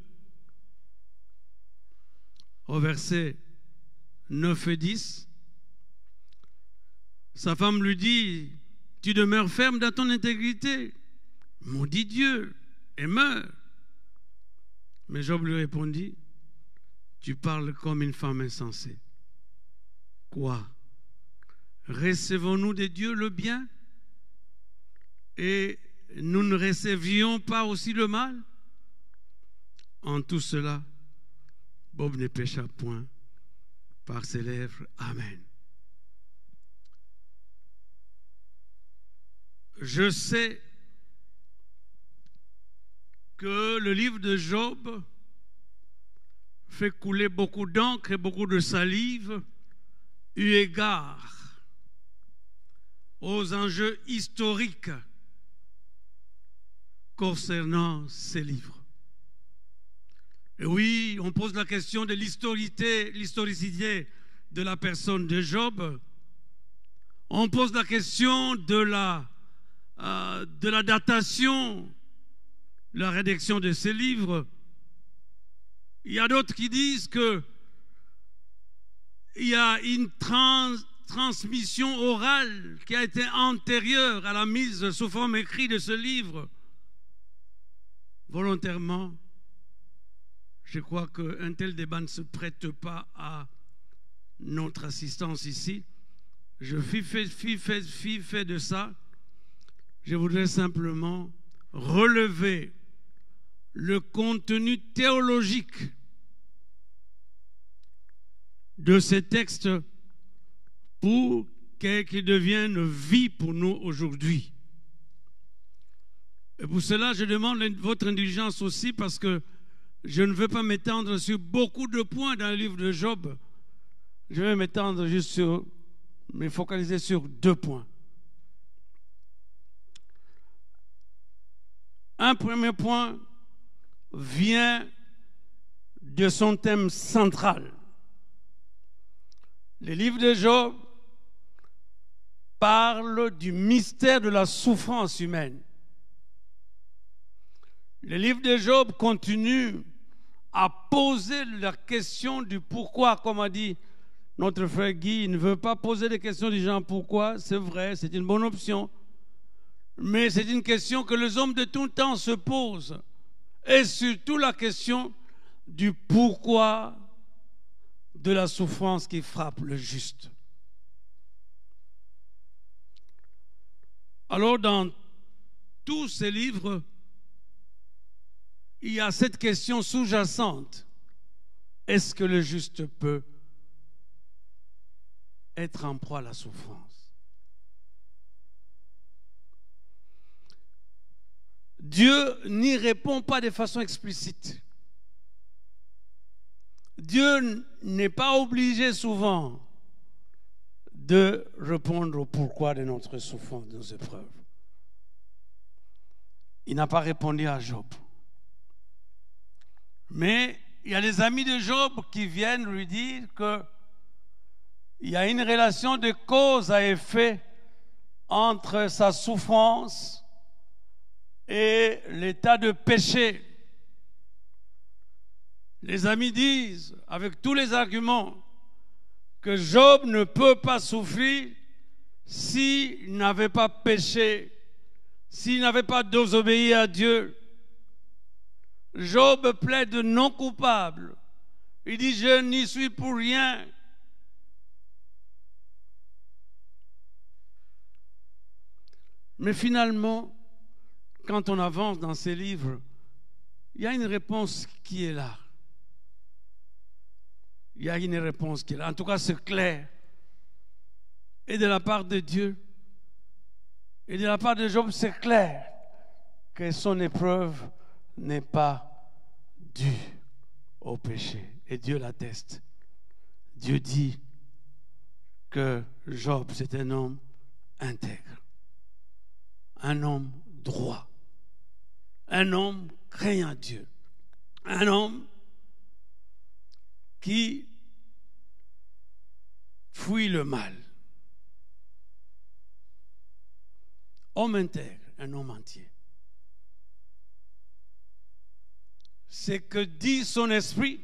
au verset 9 et 10. Sa femme lui dit, « Tu demeures ferme dans ton intégrité, maudit Dieu et meurs. » Mais Job lui répondit, « Tu parles comme une femme insensée. Quoi? Recevons-nous de Dieu le bien et nous ne recevions pas aussi le mal? » En tout cela, Job ne pécha point par ses lèvres. Amen. Je sais que le livre de Job fait couler beaucoup d'encre et beaucoup de salive eu égard aux enjeux historiques concernant ces livres. Et oui, on pose la question de l'historicité de la personne de Job. On pose la question de la datation, la rédaction de ces livres. Il y a d'autres qui disent qu'il y a une transmission orale qui a été antérieure à la mise sous forme écrite de ce livre. Volontairement, je crois qu'un tel débat ne se prête pas à notre assistance ici. Je fis fait de ça. Je voudrais simplement relever le contenu théologique de ces textes pour qu'ils deviennent vie pour nous aujourd'hui. Et pour cela, je demande votre indulgence aussi, parce que je ne veux pas m'étendre sur beaucoup de points dans le livre de Job. Je vais m'étendre juste sur, me focaliser sur 2 points. Un premier point vient de son thème central. Le livre de Job parle du mystère de la souffrance humaine. Le livre de Job continue à poser la question du pourquoi, comme a dit notre frère Guy. Il ne veut pas poser des questions du genre pourquoi, c'est vrai, c'est une bonne option. Mais c'est une question que les hommes de tout temps se posent. Et surtout la question du pourquoi de la souffrance qui frappe le juste. Alors, dans tous ces livres, il y a cette question sous-jacente. est-ce que le juste peut être en proie à la souffrance? Dieu n'y répond pas de façon explicite. Dieu n'est pas obligé souvent de répondre au pourquoi de notre souffrance, de nos épreuves. Il n'a pas répondu à Job. Mais il y a des amis de Job qui viennent lui dire qu'il y a une relation de cause à effet entre sa souffrance et l'état de péché. Les amis disent, avec tous les arguments, que Job ne peut pas souffrir s'il n'avait pas péché, s'il n'avait pas désobéi à Dieu. Job plaide non coupable. Il dit, je n'y suis pour rien. Mais finalement, quand on avance dans ces livres, il y a une réponse qui est là. Il y a une réponse qui est là. En tout cas, c'est clair. Et de la part de Dieu, et de la part de Job, c'est clair que son épreuve n'est pas due au péché. Et Dieu l'atteste. Dieu dit que Job, c'est un homme intègre, un homme droit, un homme craignant Dieu, un homme qui fuit le mal. Homme intègre, un homme entier. Ce que dit son esprit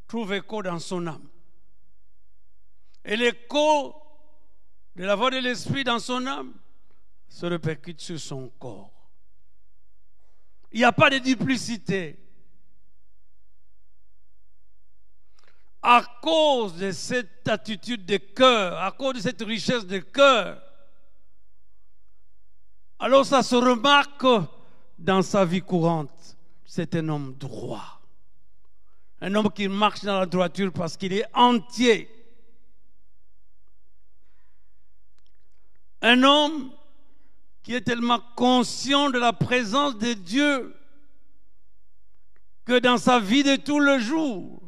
trouve écho dans son âme. Et l'écho de la voix de l'esprit dans son âme se répercute sur son corps. Il n'y a pas de duplicité. À cause de cette attitude de cœur, à cause de cette richesse de cœur, alors ça se remarque dans sa vie courante. C'est un homme droit. Un homme qui marche dans la droiture parce qu'il est entier. Un homme qui est tellement conscient de la présence de Dieu que dans sa vie de tous les jours,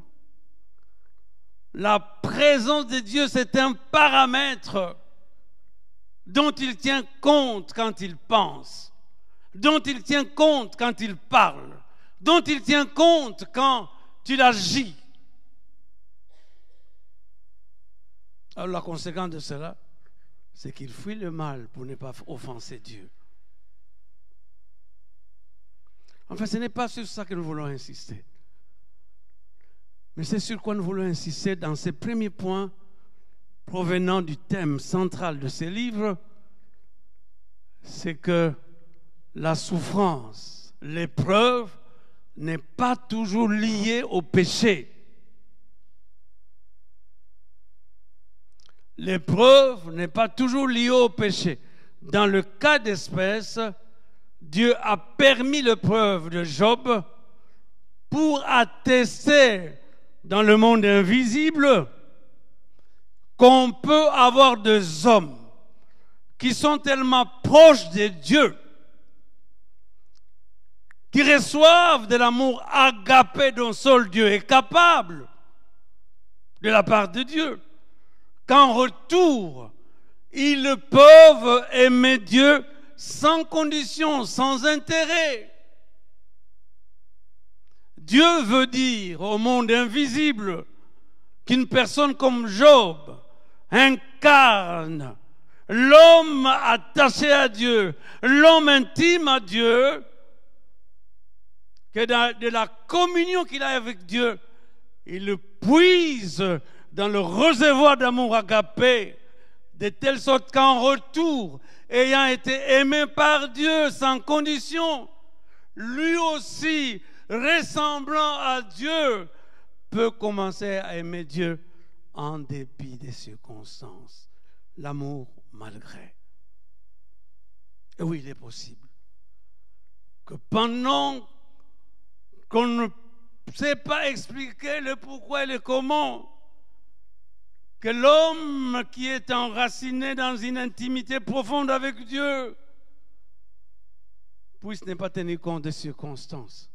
la présence de Dieu, c'est un paramètre dont il tient compte quand il pense, dont il tient compte quand il parle, dont il tient compte quand il agit. Alors la conséquence de cela, c'est qu'il fuit le mal pour ne pas offenser Dieu. Enfin, ce n'est pas sur ça que nous voulons insister. Mais c'est sur quoi nous voulons insister dans ces premiers points provenant du thème central de ces livres, c'est que la souffrance, l'épreuve, n'est pas toujours liée au péché. L'épreuve n'est pas toujours liée au péché. Dans le cas d'espèce, Dieu a permis l'épreuve de Job pour attester dans le monde invisible qu'on peut avoir des hommes qui sont tellement proches de Dieu, qui reçoivent de l'amour agapé dont seul Dieu est capable de la part de Dieu, qu'en retour, ils peuvent aimer Dieu sans condition, sans intérêt. Dieu veut dire au monde invisible qu'une personne comme Job incarne l'homme attaché à Dieu, l'homme intime à Dieu, que de la communion qu'il a avec Dieu, il le puise dans le réservoir d'amour agapé, de telle sorte qu'en retour, ayant été aimé par Dieu sans condition, lui aussi, ressemblant à Dieu, peut commencer à aimer Dieu en dépit des circonstances. L'amour malgré. Et oui, il est possible que pendant qu'on ne sait pas expliquer le pourquoi et le comment. Que l'homme qui est enraciné dans une intimité profonde avec Dieu puisse ne pas tenir compte des circonstances,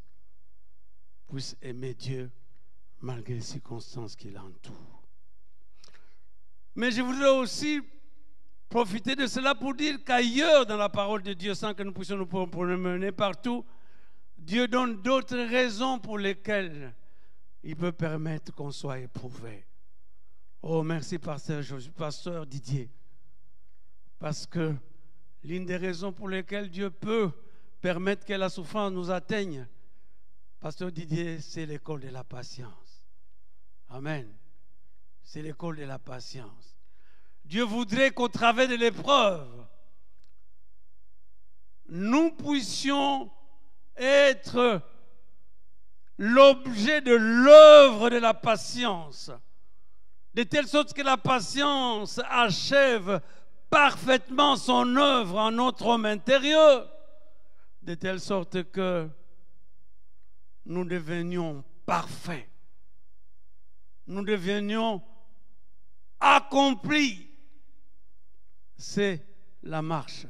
puisse aimer Dieu malgré les circonstances qui l'entourent. Mais je voudrais aussi profiter de cela pour dire qu'ailleurs dans la parole de Dieu, sans que nous puissions nous promener partout, Dieu donne d'autres raisons pour lesquelles il peut permettre qu'on soit éprouvé. Oh, merci, pasteur Didier. Parce que l'une des raisons pour lesquelles Dieu peut permettre que la souffrance nous atteigne, pasteur Didier, c'est l'école de la patience. Amen. C'est l'école de la patience. Dieu voudrait qu'au travers de l'épreuve, nous puissions être l'objet de l'œuvre de la patience, de telle sorte que la patience achève parfaitement son œuvre en notre homme intérieur, de telle sorte que nous devenions parfaits, nous devenions accomplis. C'est la marche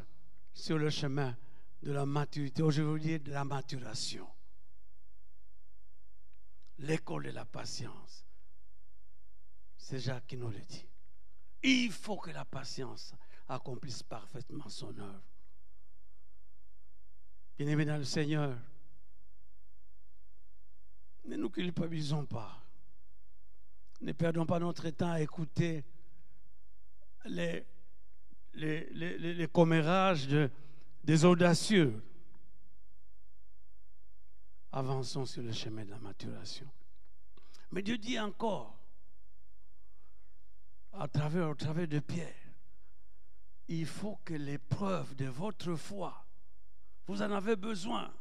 sur le chemin de la maturité, aujourd'hui de la maturation. L'école de la patience. C'est Jacques qui nous le dit. Il faut que la patience accomplisse parfaitement son œuvre. Bien-aimés dans le Seigneur, ne nous culpabilisons pas. Ne perdons pas notre temps à écouter les commérages des audacieux. Avançons sur le chemin de la maturation. Mais Dieu dit encore, au travers de Pierre, il faut que l'épreuve de votre foi, vous en avez besoin.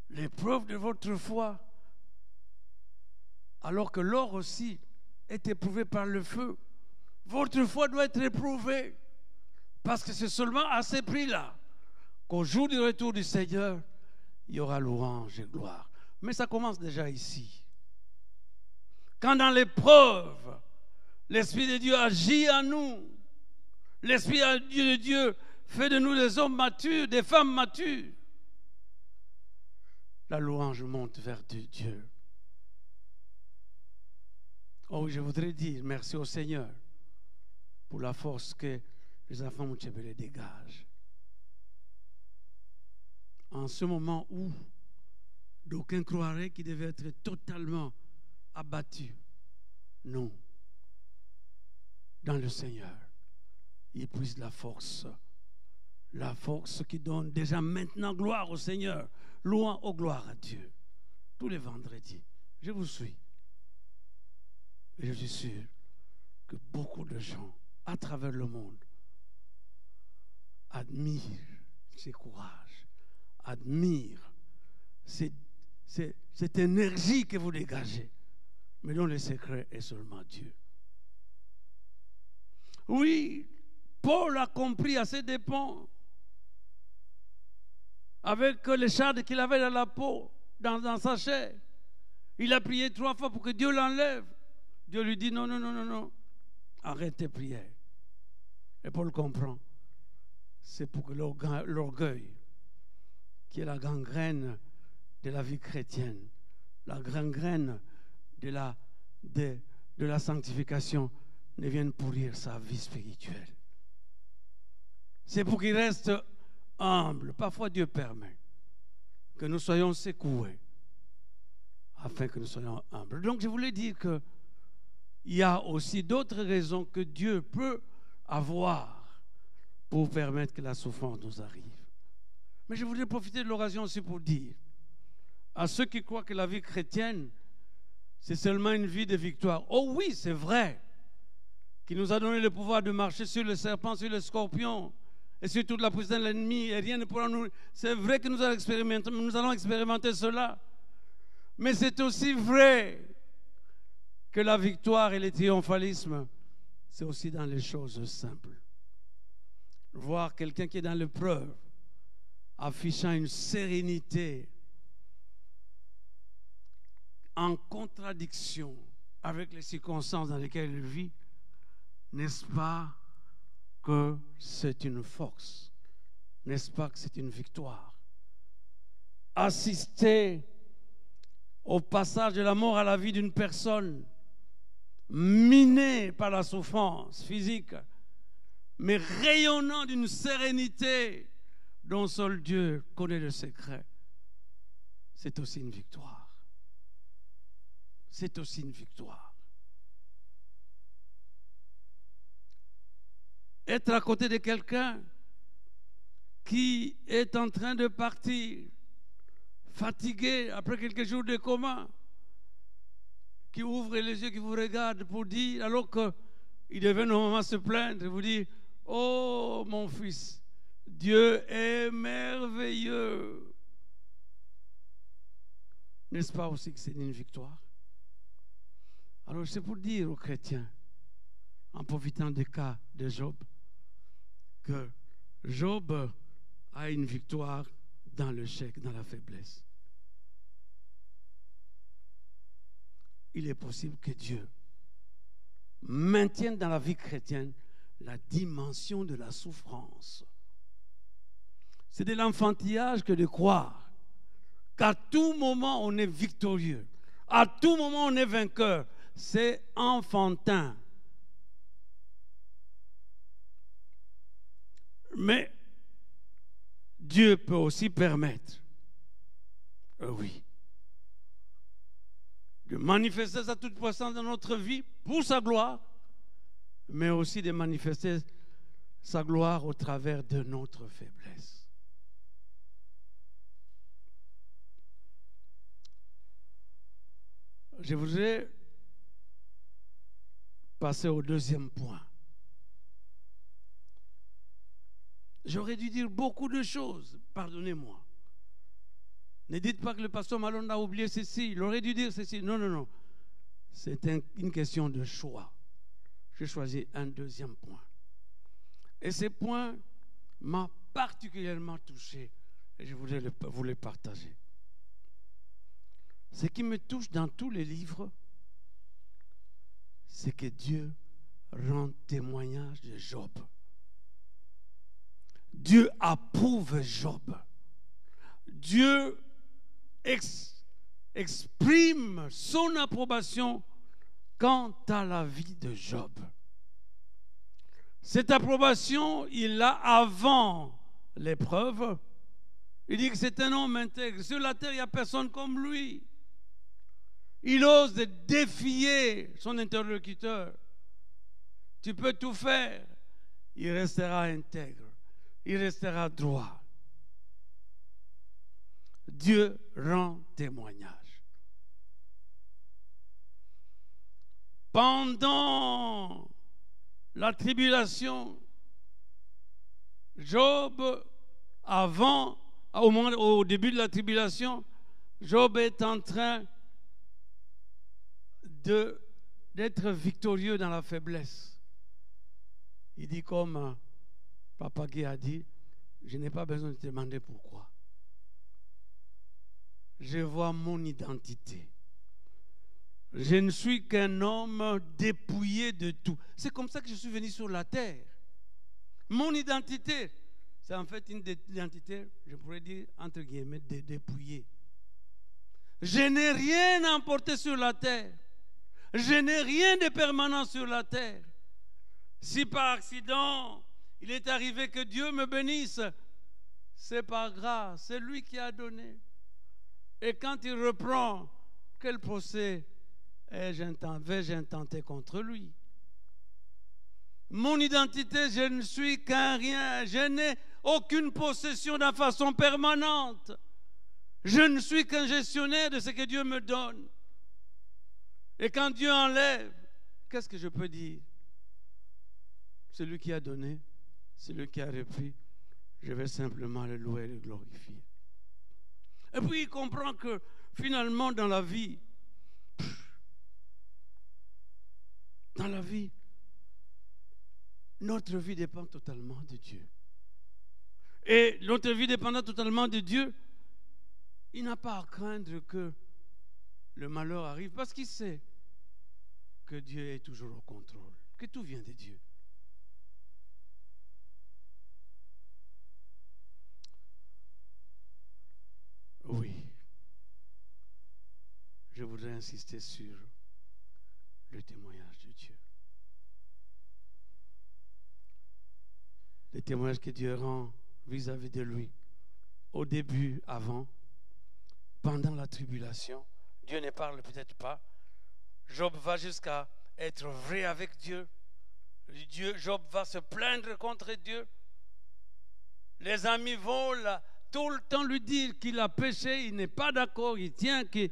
L'épreuve de votre foi, alors que l'or aussi est éprouvé par le feu, votre foi doit être éprouvée. Parce que c'est seulement à ce prix-là qu'au jour du retour du Seigneur, il y aura louange et gloire. Mais ça commence déjà ici. Quand dans l'épreuve, l'Esprit de Dieu agit en nous, l'Esprit de Dieu fait de nous des hommes matures, des femmes matures, la louange monte vers Dieu. Oh, je voudrais dire merci au Seigneur pour la force que les enfants Moutchébélé dégagent. En ce moment où d'aucuns croiraient qu'ils devaient être totalement abattus, non. Dans le Seigneur, il puise la force qui donne déjà maintenant gloire au Seigneur, louant aux gloires à Dieu. Tous les vendredis, je vous suis. Et je suis sûr que beaucoup de gens à travers le monde admirent ce courage, admirent cette énergie que vous dégagez, mais dont le secret est seulement Dieu. Oui, Paul a compris à ses dépens, avec les chardes qu'il avait dans la peau, dans sa chair. Il a prié 3 fois pour que Dieu l'enlève. Dieu lui dit non, arrête tes prières. Et Paul comprend, c'est pour que l'orgueil, qui est la gangrène de la vie chrétienne, la gangrène de la sanctification, ne vienne pourrir sa vie spirituelle. C'est pour qu'il reste humble. Parfois Dieu permet que nous soyons secoués afin que nous soyons humbles. Donc je voulais dire que il y a aussi d'autres raisons que Dieu peut avoir pour permettre que la souffrance nous arrive. Mais je voudrais profiter de l'occasion aussi pour dire à ceux qui croient que la vie chrétienne, c'est seulement une vie de victoire. Oh oui, c'est vrai, qui nous a donné le pouvoir de marcher sur le serpent, sur le scorpion et sur toute la puissance de l'ennemi, et rien ne pourra nous... C'est vrai que nous allons expérimenter cela. Mais c'est aussi vrai que la victoire et le triomphalisme, c'est aussi dans les choses simples. Voir quelqu'un qui est dans l'épreuve, affichant une sérénité en contradiction avec les circonstances dans lesquelles il vit, n'est-ce pas que c'est une force? N'est-ce pas que c'est une victoire? Assister au passage de la mort à la vie d'une personne minée par la souffrance physique, mais rayonnant d'une sérénité dont seul Dieu connaît le secret, c'est aussi une victoire. C'est aussi une victoire. Être à côté de quelqu'un qui est en train de partir, fatigué après quelques jours de coma, qui ouvre les yeux, qui vous regarde pour dire, alors qu'il devait normalement se plaindre, vous dire, oh mon fils, Dieu est merveilleux. N'est-ce pas aussi que c'est une victoire? Alors c'est pour dire aux chrétiens, en profitant des cas de Job, que Job a une victoire dans l'échec, dans la faiblesse. Il est possible que Dieu maintienne dans la vie chrétienne la dimension de la souffrance. C'est de l'enfantillage que de croire qu'à tout moment on est victorieux, à tout moment on est vainqueur. C'est enfantin. Mais Dieu peut aussi permettre, oui, de manifester sa toute-puissance dans notre vie pour sa gloire, mais aussi de manifester sa gloire au travers de notre faiblesse. Je voudrais passer au deuxième point. J'aurais dû dire beaucoup de choses, pardonnez-moi. Ne dites pas que le pasteur Malone a oublié ceci, il aurait dû dire ceci. Non, non, non. C'est une question de choix. J'ai choisi un deuxième point. Et ce point m'a particulièrement touché et je voulais vous le partager. Ce qui me touche dans tous les livres, c'est que Dieu rend témoignage de Job. Dieu approuve Job. Dieu exprime son approbation quant à la vie de Job. Cette approbation, il l'a avant l'épreuve. Il dit que c'est un homme intègre. Sur la terre, il n'y a personne comme lui. Il ose défier son interlocuteur. Tu peux tout faire. Il restera intègre. Il restera droit. Dieu rend témoignage. Pendant la tribulation, Job, au début de la tribulation, Job est en train d'être victorieux dans la faiblesse. Il dit comme Papa Guy a dit, je n'ai pas besoin de te demander pourquoi. Je vois mon identité. Je ne suis qu'un homme dépouillé de tout. C'est comme ça que je suis venu sur la terre. Mon identité, c'est en fait une identité, je pourrais dire, entre guillemets, dépouillée. Je n'ai rien à emporter sur la terre. Je n'ai rien de permanent sur la terre. Si par accident, il est arrivé que Dieu me bénisse, c'est par grâce, c'est lui qui a donné. Et quand il reprend, quel procès vais-je intenter contre lui? Mon identité, je ne suis qu'un rien. Je n'ai aucune possession de façon permanente. Je ne suis qu'un gestionnaire de ce que Dieu me donne. Et quand Dieu enlève, qu'est-ce que je peux dire? Celui qui a donné, celui qui a repris, je vais simplement le louer et le glorifier. Et puis il comprend que finalement dans la vie, notre vie dépend totalement de Dieu. Et notre vie dépendant totalement de Dieu, il n'a pas à craindre que le malheur arrive parce qu'il sait que Dieu est toujours au contrôle, que tout vient de Dieu. Oui, je voudrais insister sur le témoignage de Dieu. Le témoignage que Dieu rend vis-à-vis de lui, au début, avant, pendant la tribulation. Dieu ne parle peut-être pas. Job va jusqu'à être vrai avec Dieu. Job va se plaindre contre Dieu. Les amis vont là, tout le temps lui dire qu'il a péché, il n'est pas d'accord, il tient que...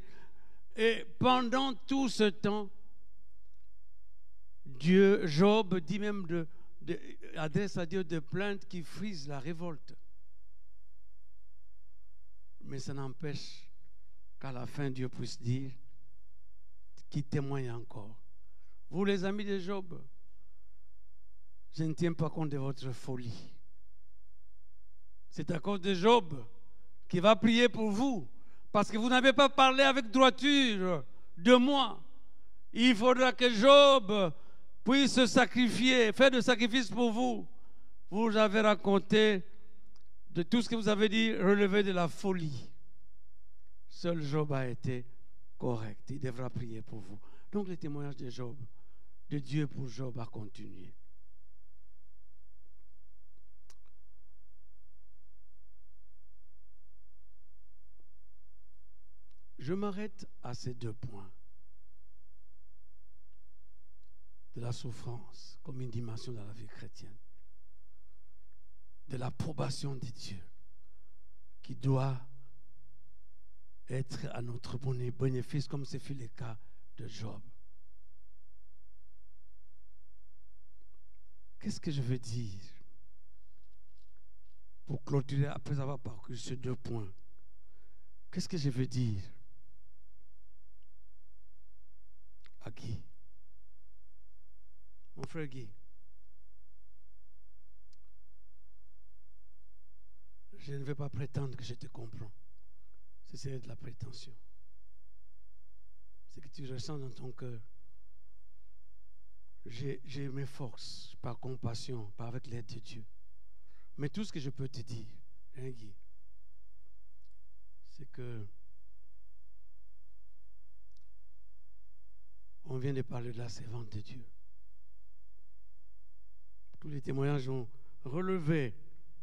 Et pendant tout ce temps, Job dit même adresse à Dieu des plaintes qui frisent la révolte. Mais ça n'empêche qu'à la fin, Dieu puisse dire, qui témoigne encore. Vous, les amis de Job, je ne tiens pas compte de votre folie. C'est à cause de Job qui va prier pour vous, parce que vous n'avez pas parlé avec droiture de moi. Il faudra que Job puisse se sacrifier, faire de sacrifices pour vous. Vous avez raconté de tout ce que vous avez dit, relevé de la folie. Seul Job a été correct. Il devra prier pour vous. Donc le témoignage de Job, de Dieu pour Job, a continué. Je m'arrête à ces 2 points. De la souffrance comme une dimension dans la vie chrétienne. De l'approbation de Dieu qui doit être à notre bénéfice comme ce fut le cas de Job. Qu'est-ce que je veux dire pour clôturer après avoir parcouru ces 2 points? Qu'est-ce que je veux dire à Guy? Mon frère Guy, je ne vais pas prétendre que je te comprends. Ce serait de la prétention. C'est que tu ressens dans ton cœur. J'ai mes forces par compassion, par avec l'aide de Dieu. Mais tout ce que je peux te dire, hein, Guy, c'est que on vient de parler de la servante de Dieu. Tous les témoignages ont relevé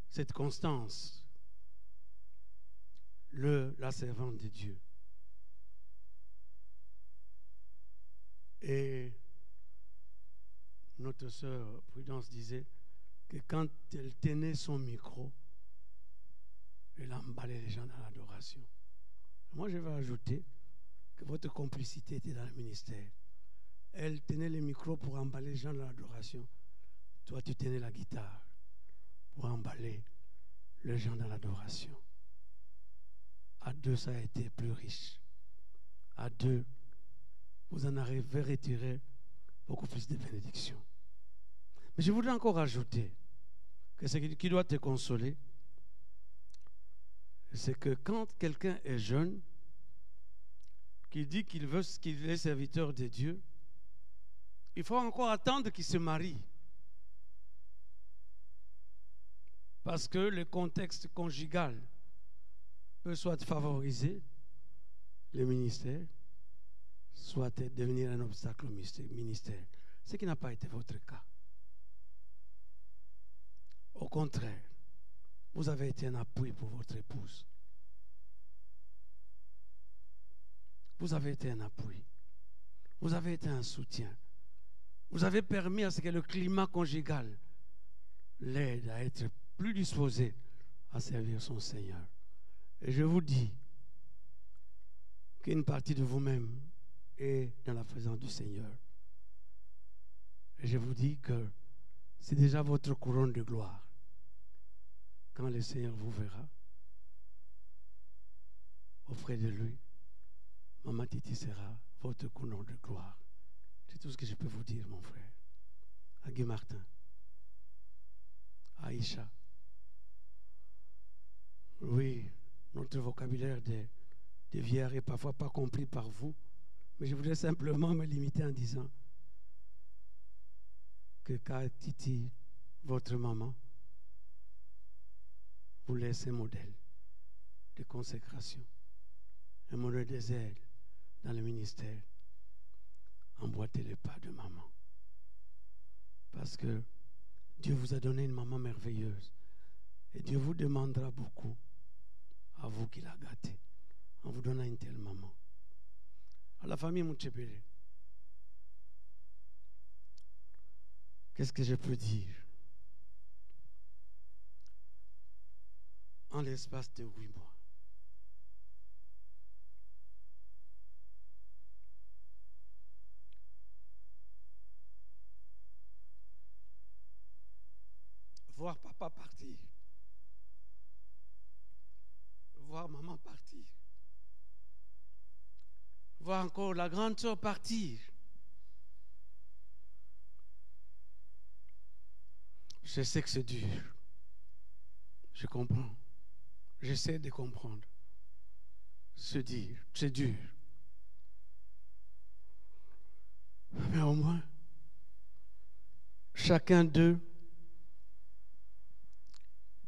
cette constance. La servante de Dieu. Et notre sœur Prudence disait que quand elle tenait son micro, elle emballait les gens dans l'adoration. Moi, je vais ajouter que votre complicité était dans le ministère. Elle tenait le micro pour emballer les gens dans l'adoration. Toi, tu tenais la guitare pour emballer les gens dans l'adoration. À 2, ça a été plus riche. À 2, vous en avez retiré beaucoup plus de bénédictions. Mais je voudrais encore ajouter que ce qui doit te consoler, c'est que quand quelqu'un est jeune, qui dit qu'il est serviteur de Dieu, il faut encore attendre qu'il se marie. Parce que le contexte conjugal peut soit favoriser le ministère, soit devenir un obstacle au ministère. Ce qui n'a pas été votre cas. Au contraire, vous avez été un appui pour votre épouse. Vous avez été un appui. Vous avez été un soutien. Vous avez permis à ce que le climat conjugal l'aide à être plus disposé à servir son Seigneur. Et je vous dis qu'une partie de vous-même est dans la présence du Seigneur. Et je vous dis que c'est déjà votre couronne de gloire. Quand le Seigneur vous verra auprès de lui, Maman Titi sera votre couronne de gloire. C'est tout ce que je peux vous dire, mon frère. À Guy Martin, à Aïcha. Oui, notre vocabulaire de vieillard est parfois pas compris par vous, Mais je voudrais simplement me limiter en disant que Titi, votre maman, vous laisse un modèle de consécration, un modèle de zèle dans le ministère. Emboîtez les pas de maman. Parce que Dieu vous a donné une maman merveilleuse. Et Dieu vous demandera beaucoup à vous qui l'a gâté en vous donnant une telle maman. À la famille Mouchepere, qu'est-ce que je peux dire? En l'espace de 8 mois, voir papa partir, voir maman partir, voir encore la grande sœur partir. Je sais que c'est dur. Je comprends. J'essaie de comprendre. Se dire, c'est dur. Mais au moins, chacun d'eux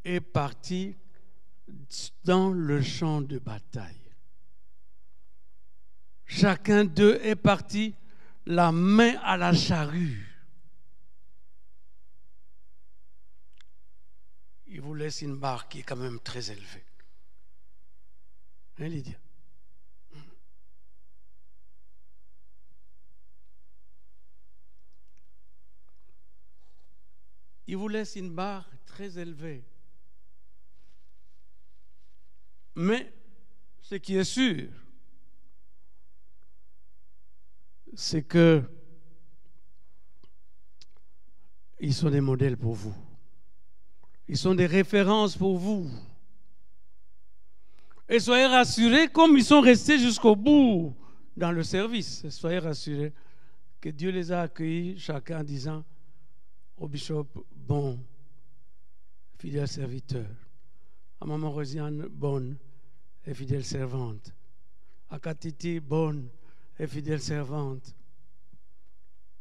est parti dans le champ de bataille. Chacun d'eux est parti la main à la charrue. Il vous laisse une barre qui est quand même très élevée. Hein, Lydia? Il vous laisse une barre très élevée. Mais ce qui est sûr, c'est que ils sont des modèles pour vous. Ils sont des références pour vous. Et soyez rassurés, comme ils sont restés jusqu'au bout dans le service, soyez rassurés que Dieu les a accueillis, chacun en disant au bishop, bon, fidèle serviteur. À maman Rosiane, bonne et fidèle servante. À Katiti, bonne et fidèle servante.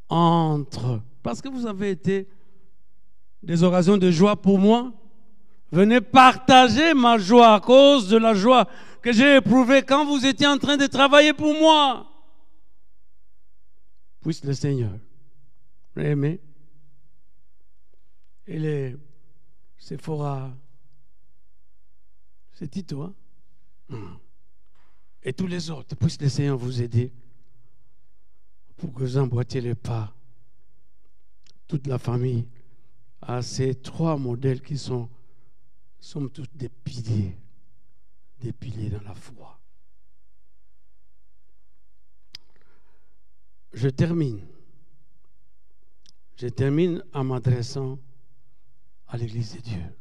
Entre, parce que vous avez été des occasions de joie pour moi. Venez partager ma joie à cause de la joie que j'ai éprouvée quand vous étiez en train de travailler pour moi. Puisse le Seigneur aimer. Et les Sephora, c'est Tito, hein? Et tous les autres, puisse le Seigneur vous aider pour que vous emboîtiez le pas. Toute la famille a ces 3 modèles qui sont tous des piliers dans la foi. Je termine en m'adressant à l'Église de Dieu.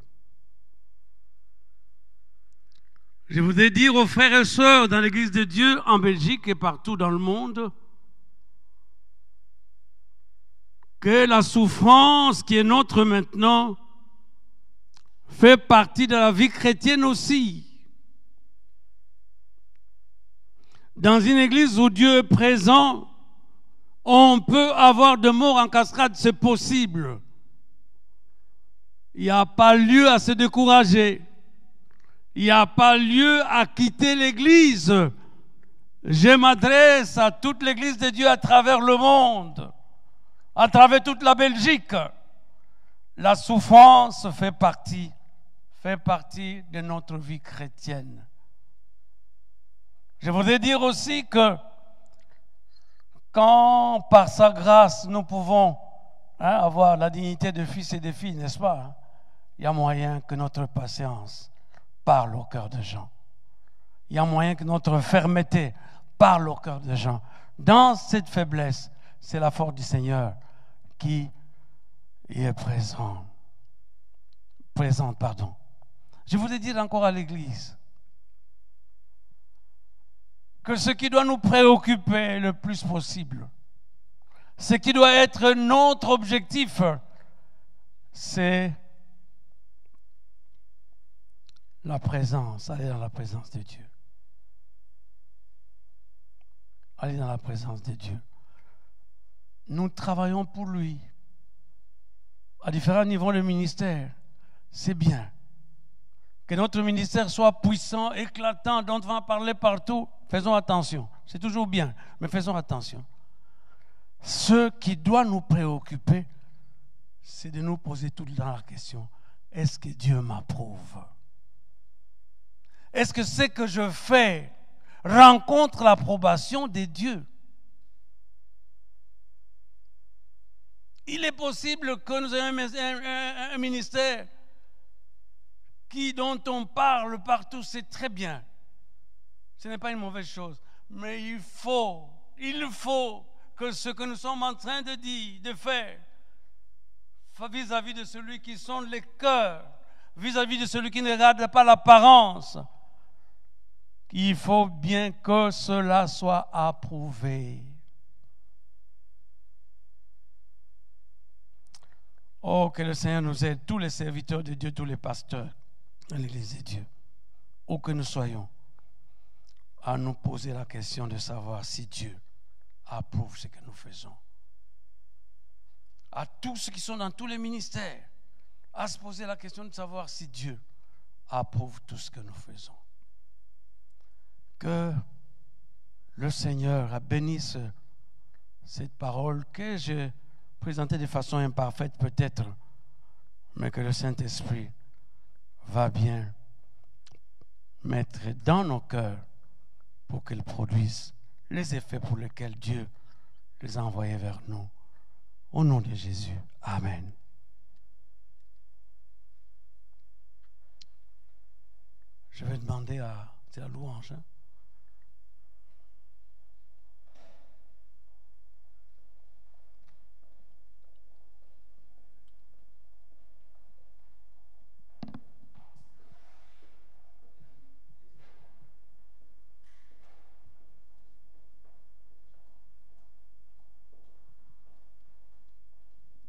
Je voudrais dire aux frères et sœurs dans l'Église de Dieu en Belgique et partout dans le monde que la souffrance qui est nôtre maintenant fait partie de la vie chrétienne aussi. Dans une église où Dieu est présent, on peut avoir de morts en cascade, c'est possible. Il n'y a pas lieu à se décourager. Il n'y a pas lieu à quitter l'église. Je m'adresse à toute l'église de Dieu à travers le monde, à travers toute la Belgique. La souffrance fait partie de notre vie chrétienne. Je voudrais dire aussi que quand par sa grâce nous pouvons avoir la dignité de fils et de filles, n'est-ce pas? Il y a moyen que notre patience parle au cœur de gens. Il y a moyen que notre fermeté parle au cœur de gens. Dans cette faiblesse, c'est la force du Seigneur qui y est présente. Je voulais dire encore à l'Église que ce qui doit nous préoccuper le plus possible, ce qui doit être notre objectif, c'est la présence, aller dans la présence de Dieu. Allez dans la présence de Dieu. Nous travaillons pour lui. À différents niveaux de ministère. C'est bien. Que notre ministère soit puissant, éclatant, dont on va parler partout. Faisons attention. C'est toujours bien, mais faisons attention. Ce qui doit nous préoccuper, c'est de nous poser tout le temps la question, est-ce que Dieu m'approuve? Est-ce que ce que je fais rencontre l'approbation de Dieu? Il est possible que nous ayons un ministère dont on parle partout, c'est très bien. Ce n'est pas une mauvaise chose. Mais il faut que ce que nous sommes en train de dire, de faire, vis-à-vis de celui qui sonde les cœurs, vis-à-vis de celui qui ne regarde pas l'apparence, il faut bien que cela soit approuvé. Oh, que le Seigneur nous aide, tous les serviteurs de Dieu, tous les pasteurs dans l'Église de Dieu, où que nous soyons, à nous poser la question de savoir si Dieu approuve ce que nous faisons. À tous ceux qui sont dans tous les ministères, à se poser la question de savoir si Dieu approuve tout ce que nous faisons. Que le Seigneur bénisse cette parole que j'ai présentée de façon imparfaite peut-être, mais que le Saint-Esprit va bien mettre dans nos cœurs pour qu'il produise les effets pour lesquels Dieu les a envoyés vers nous. Au nom de Jésus. Amen. Je vais demander à... C'est la louange, hein?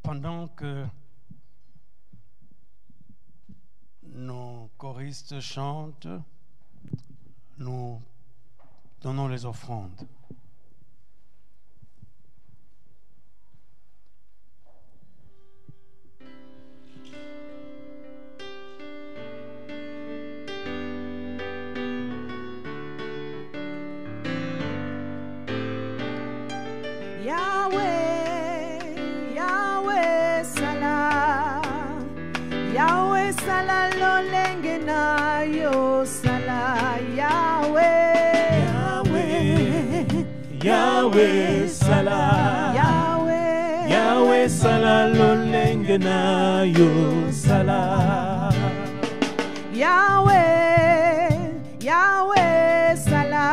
Pendant que nos choristes chantent, nous donnons les offrandes. Sala lo lenge na yo sala Yahweh Yahweh Yahweh sala Yahweh sala lo lenge na yo sala Yahweh sala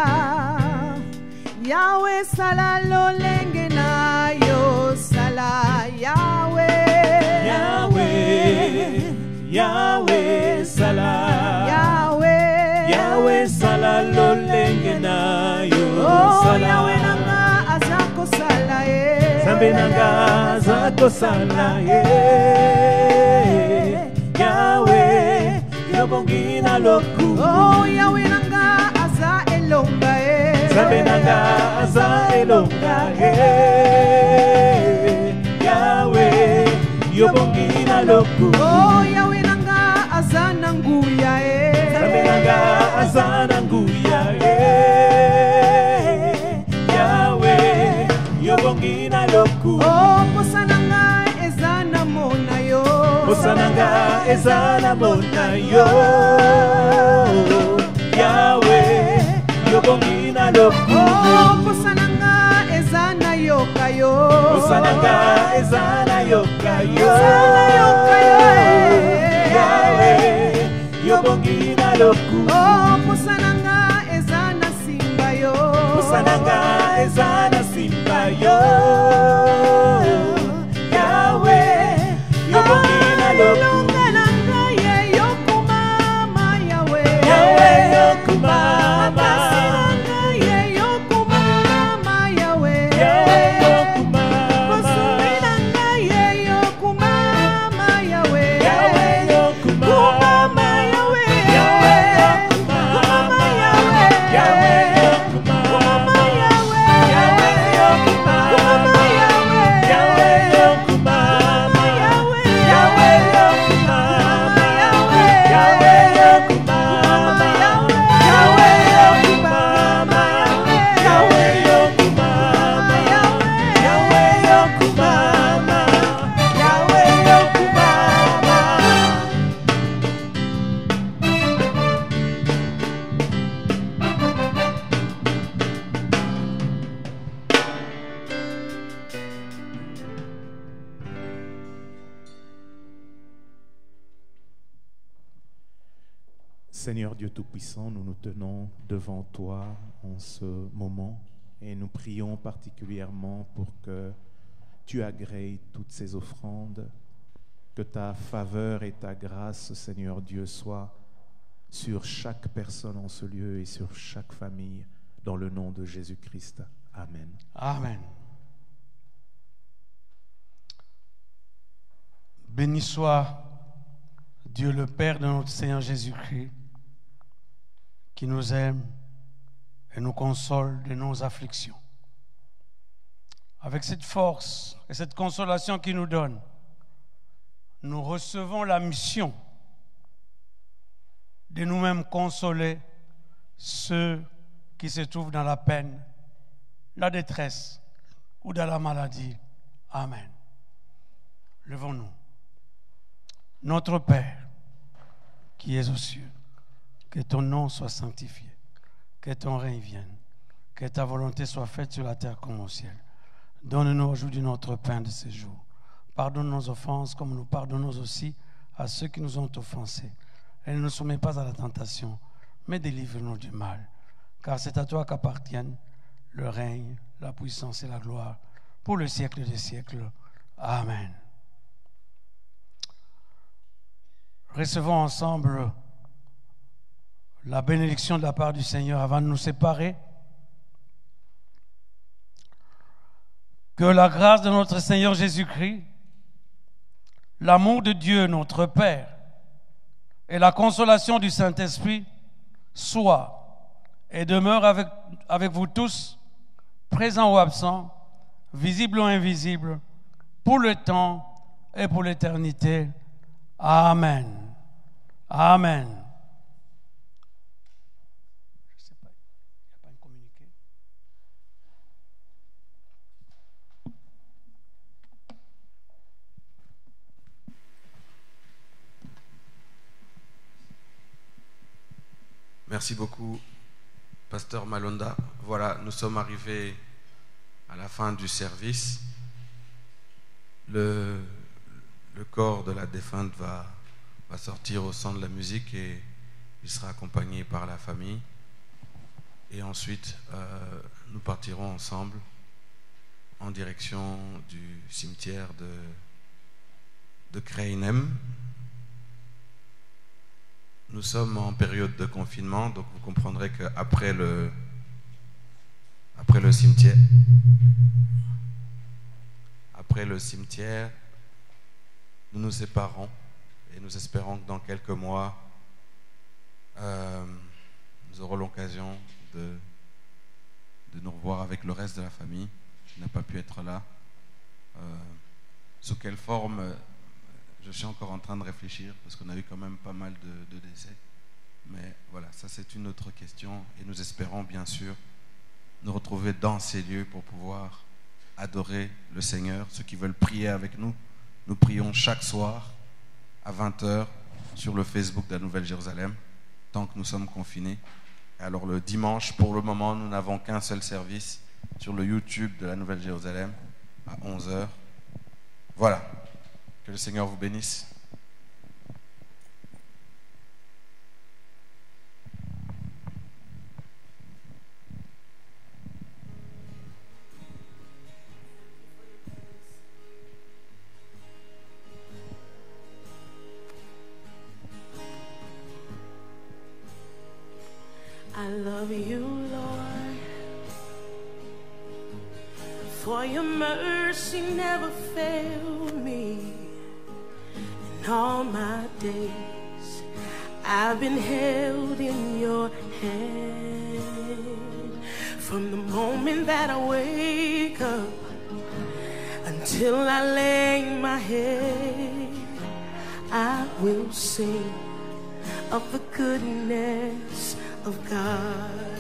Yahweh sala lo lenge na yo sala Yahweh Yahweh sala Yahweh sala lo lenge na yo sala Yahweh nanga azako sala Zambe nanga azako sala Yahweh yobongi na loku Yahweh nanga aza elonga Zambe nanga aza elonga Yahweh yobongi na loku Yahweh nanga azana nguya Zambe nanga azana nguya Yahweh yobongi na loku posa nanga ezana mona yo Posa nanga ezana mona yo Yahweh yobongi na loku posa nanga ezana yoka yo Posa nanga ezana yoka yo Yahweh yobongi na loku posa nanga ezana simba yo Posa nanga ezana simba yo Yahweh yobongi na loku Yahweh yokumama Yahweh Seigneur Dieu Tout-Puissant, nous nous tenons devant toi en ce moment et nous prions particulièrement pour que tu agrées toutes ces offrandes, que ta faveur et ta grâce, Seigneur Dieu, soient sur chaque personne en ce lieu et sur chaque famille, dans le nom de Jésus-Christ. Amen. Amen. Béni soit Dieu le Père de notre Seigneur Jésus-Christ, qui nous aime et nous console de nos afflictions. Avec cette force et cette consolation qu'il nous donne, nous recevons la mission de nous-mêmes consoler ceux qui se trouvent dans la peine, la détresse ou dans la maladie. Amen. Levons-nous. Notre Père, qui es aux cieux, que ton nom soit sanctifié, que ton règne vienne, que ta volonté soit faite sur la terre comme au ciel. Donne-nous aujourd'hui notre pain de ce jour. Pardonne nos offenses comme nous pardonnons aussi à ceux qui nous ont offensés. Et ne nous soumets pas à la tentation, mais délivre-nous du mal. Car c'est à toi qu'appartiennent le règne, la puissance et la gloire pour le siècle des siècles. Amen. Recevons ensemble la bénédiction de la part du Seigneur avant de nous séparer. Que la grâce de notre Seigneur Jésus-Christ, l'amour de Dieu notre Père et la consolation du Saint-Esprit soient et demeurent avec vous tous, présents ou absents, visibles ou invisibles, pour le temps et pour l'éternité. Amen. Amen. Je ne sais pas, il n'y a pas un communiqué. Merci beaucoup, Pasteur Malonda. Voilà, nous sommes arrivés à la fin du service. Le corps de la défunte va sortir au son de la musique et il sera accompagné par la famille. Et ensuite, nous partirons ensemble en direction du cimetière de Kreinem. Nous sommes en période de confinement, donc vous comprendrez qu'après le cimetière, nous nous séparons et nous espérons que dans quelques mois, nous aurons l'occasion de nous revoir avec le reste de la famille qui n'a pas pu être là. Sous quelle forme, je suis encore en train de réfléchir parce qu'on a eu quand même pas mal de décès. Mais voilà, ça c'est une autre question et nous espérons bien sûr nous retrouver dans ces lieux pour pouvoir adorer le Seigneur. Ceux qui veulent prier avec nous, nous prions chaque soir à 20h sur le Facebook de la Nouvelle-Jérusalem, tant que nous sommes confinés. Et alors le dimanche, pour le moment, nous n'avons qu'un seul service sur le YouTube de la Nouvelle-Jérusalem à 11h. Voilà, que le Seigneur vous bénisse. I love you, Lord, for your mercy never failed me. In all my days, I've been held in your hand. From the moment that I wake up until I lay my head, I will sing of the goodness of God.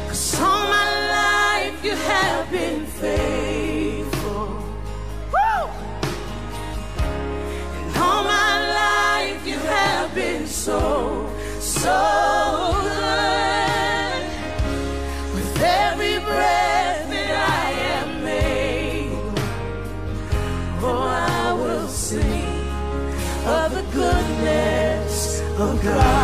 'Cause all my life you have been faithful. And all my life you have been so, so good. With every breath that I am able, oh, I will sing of the good God.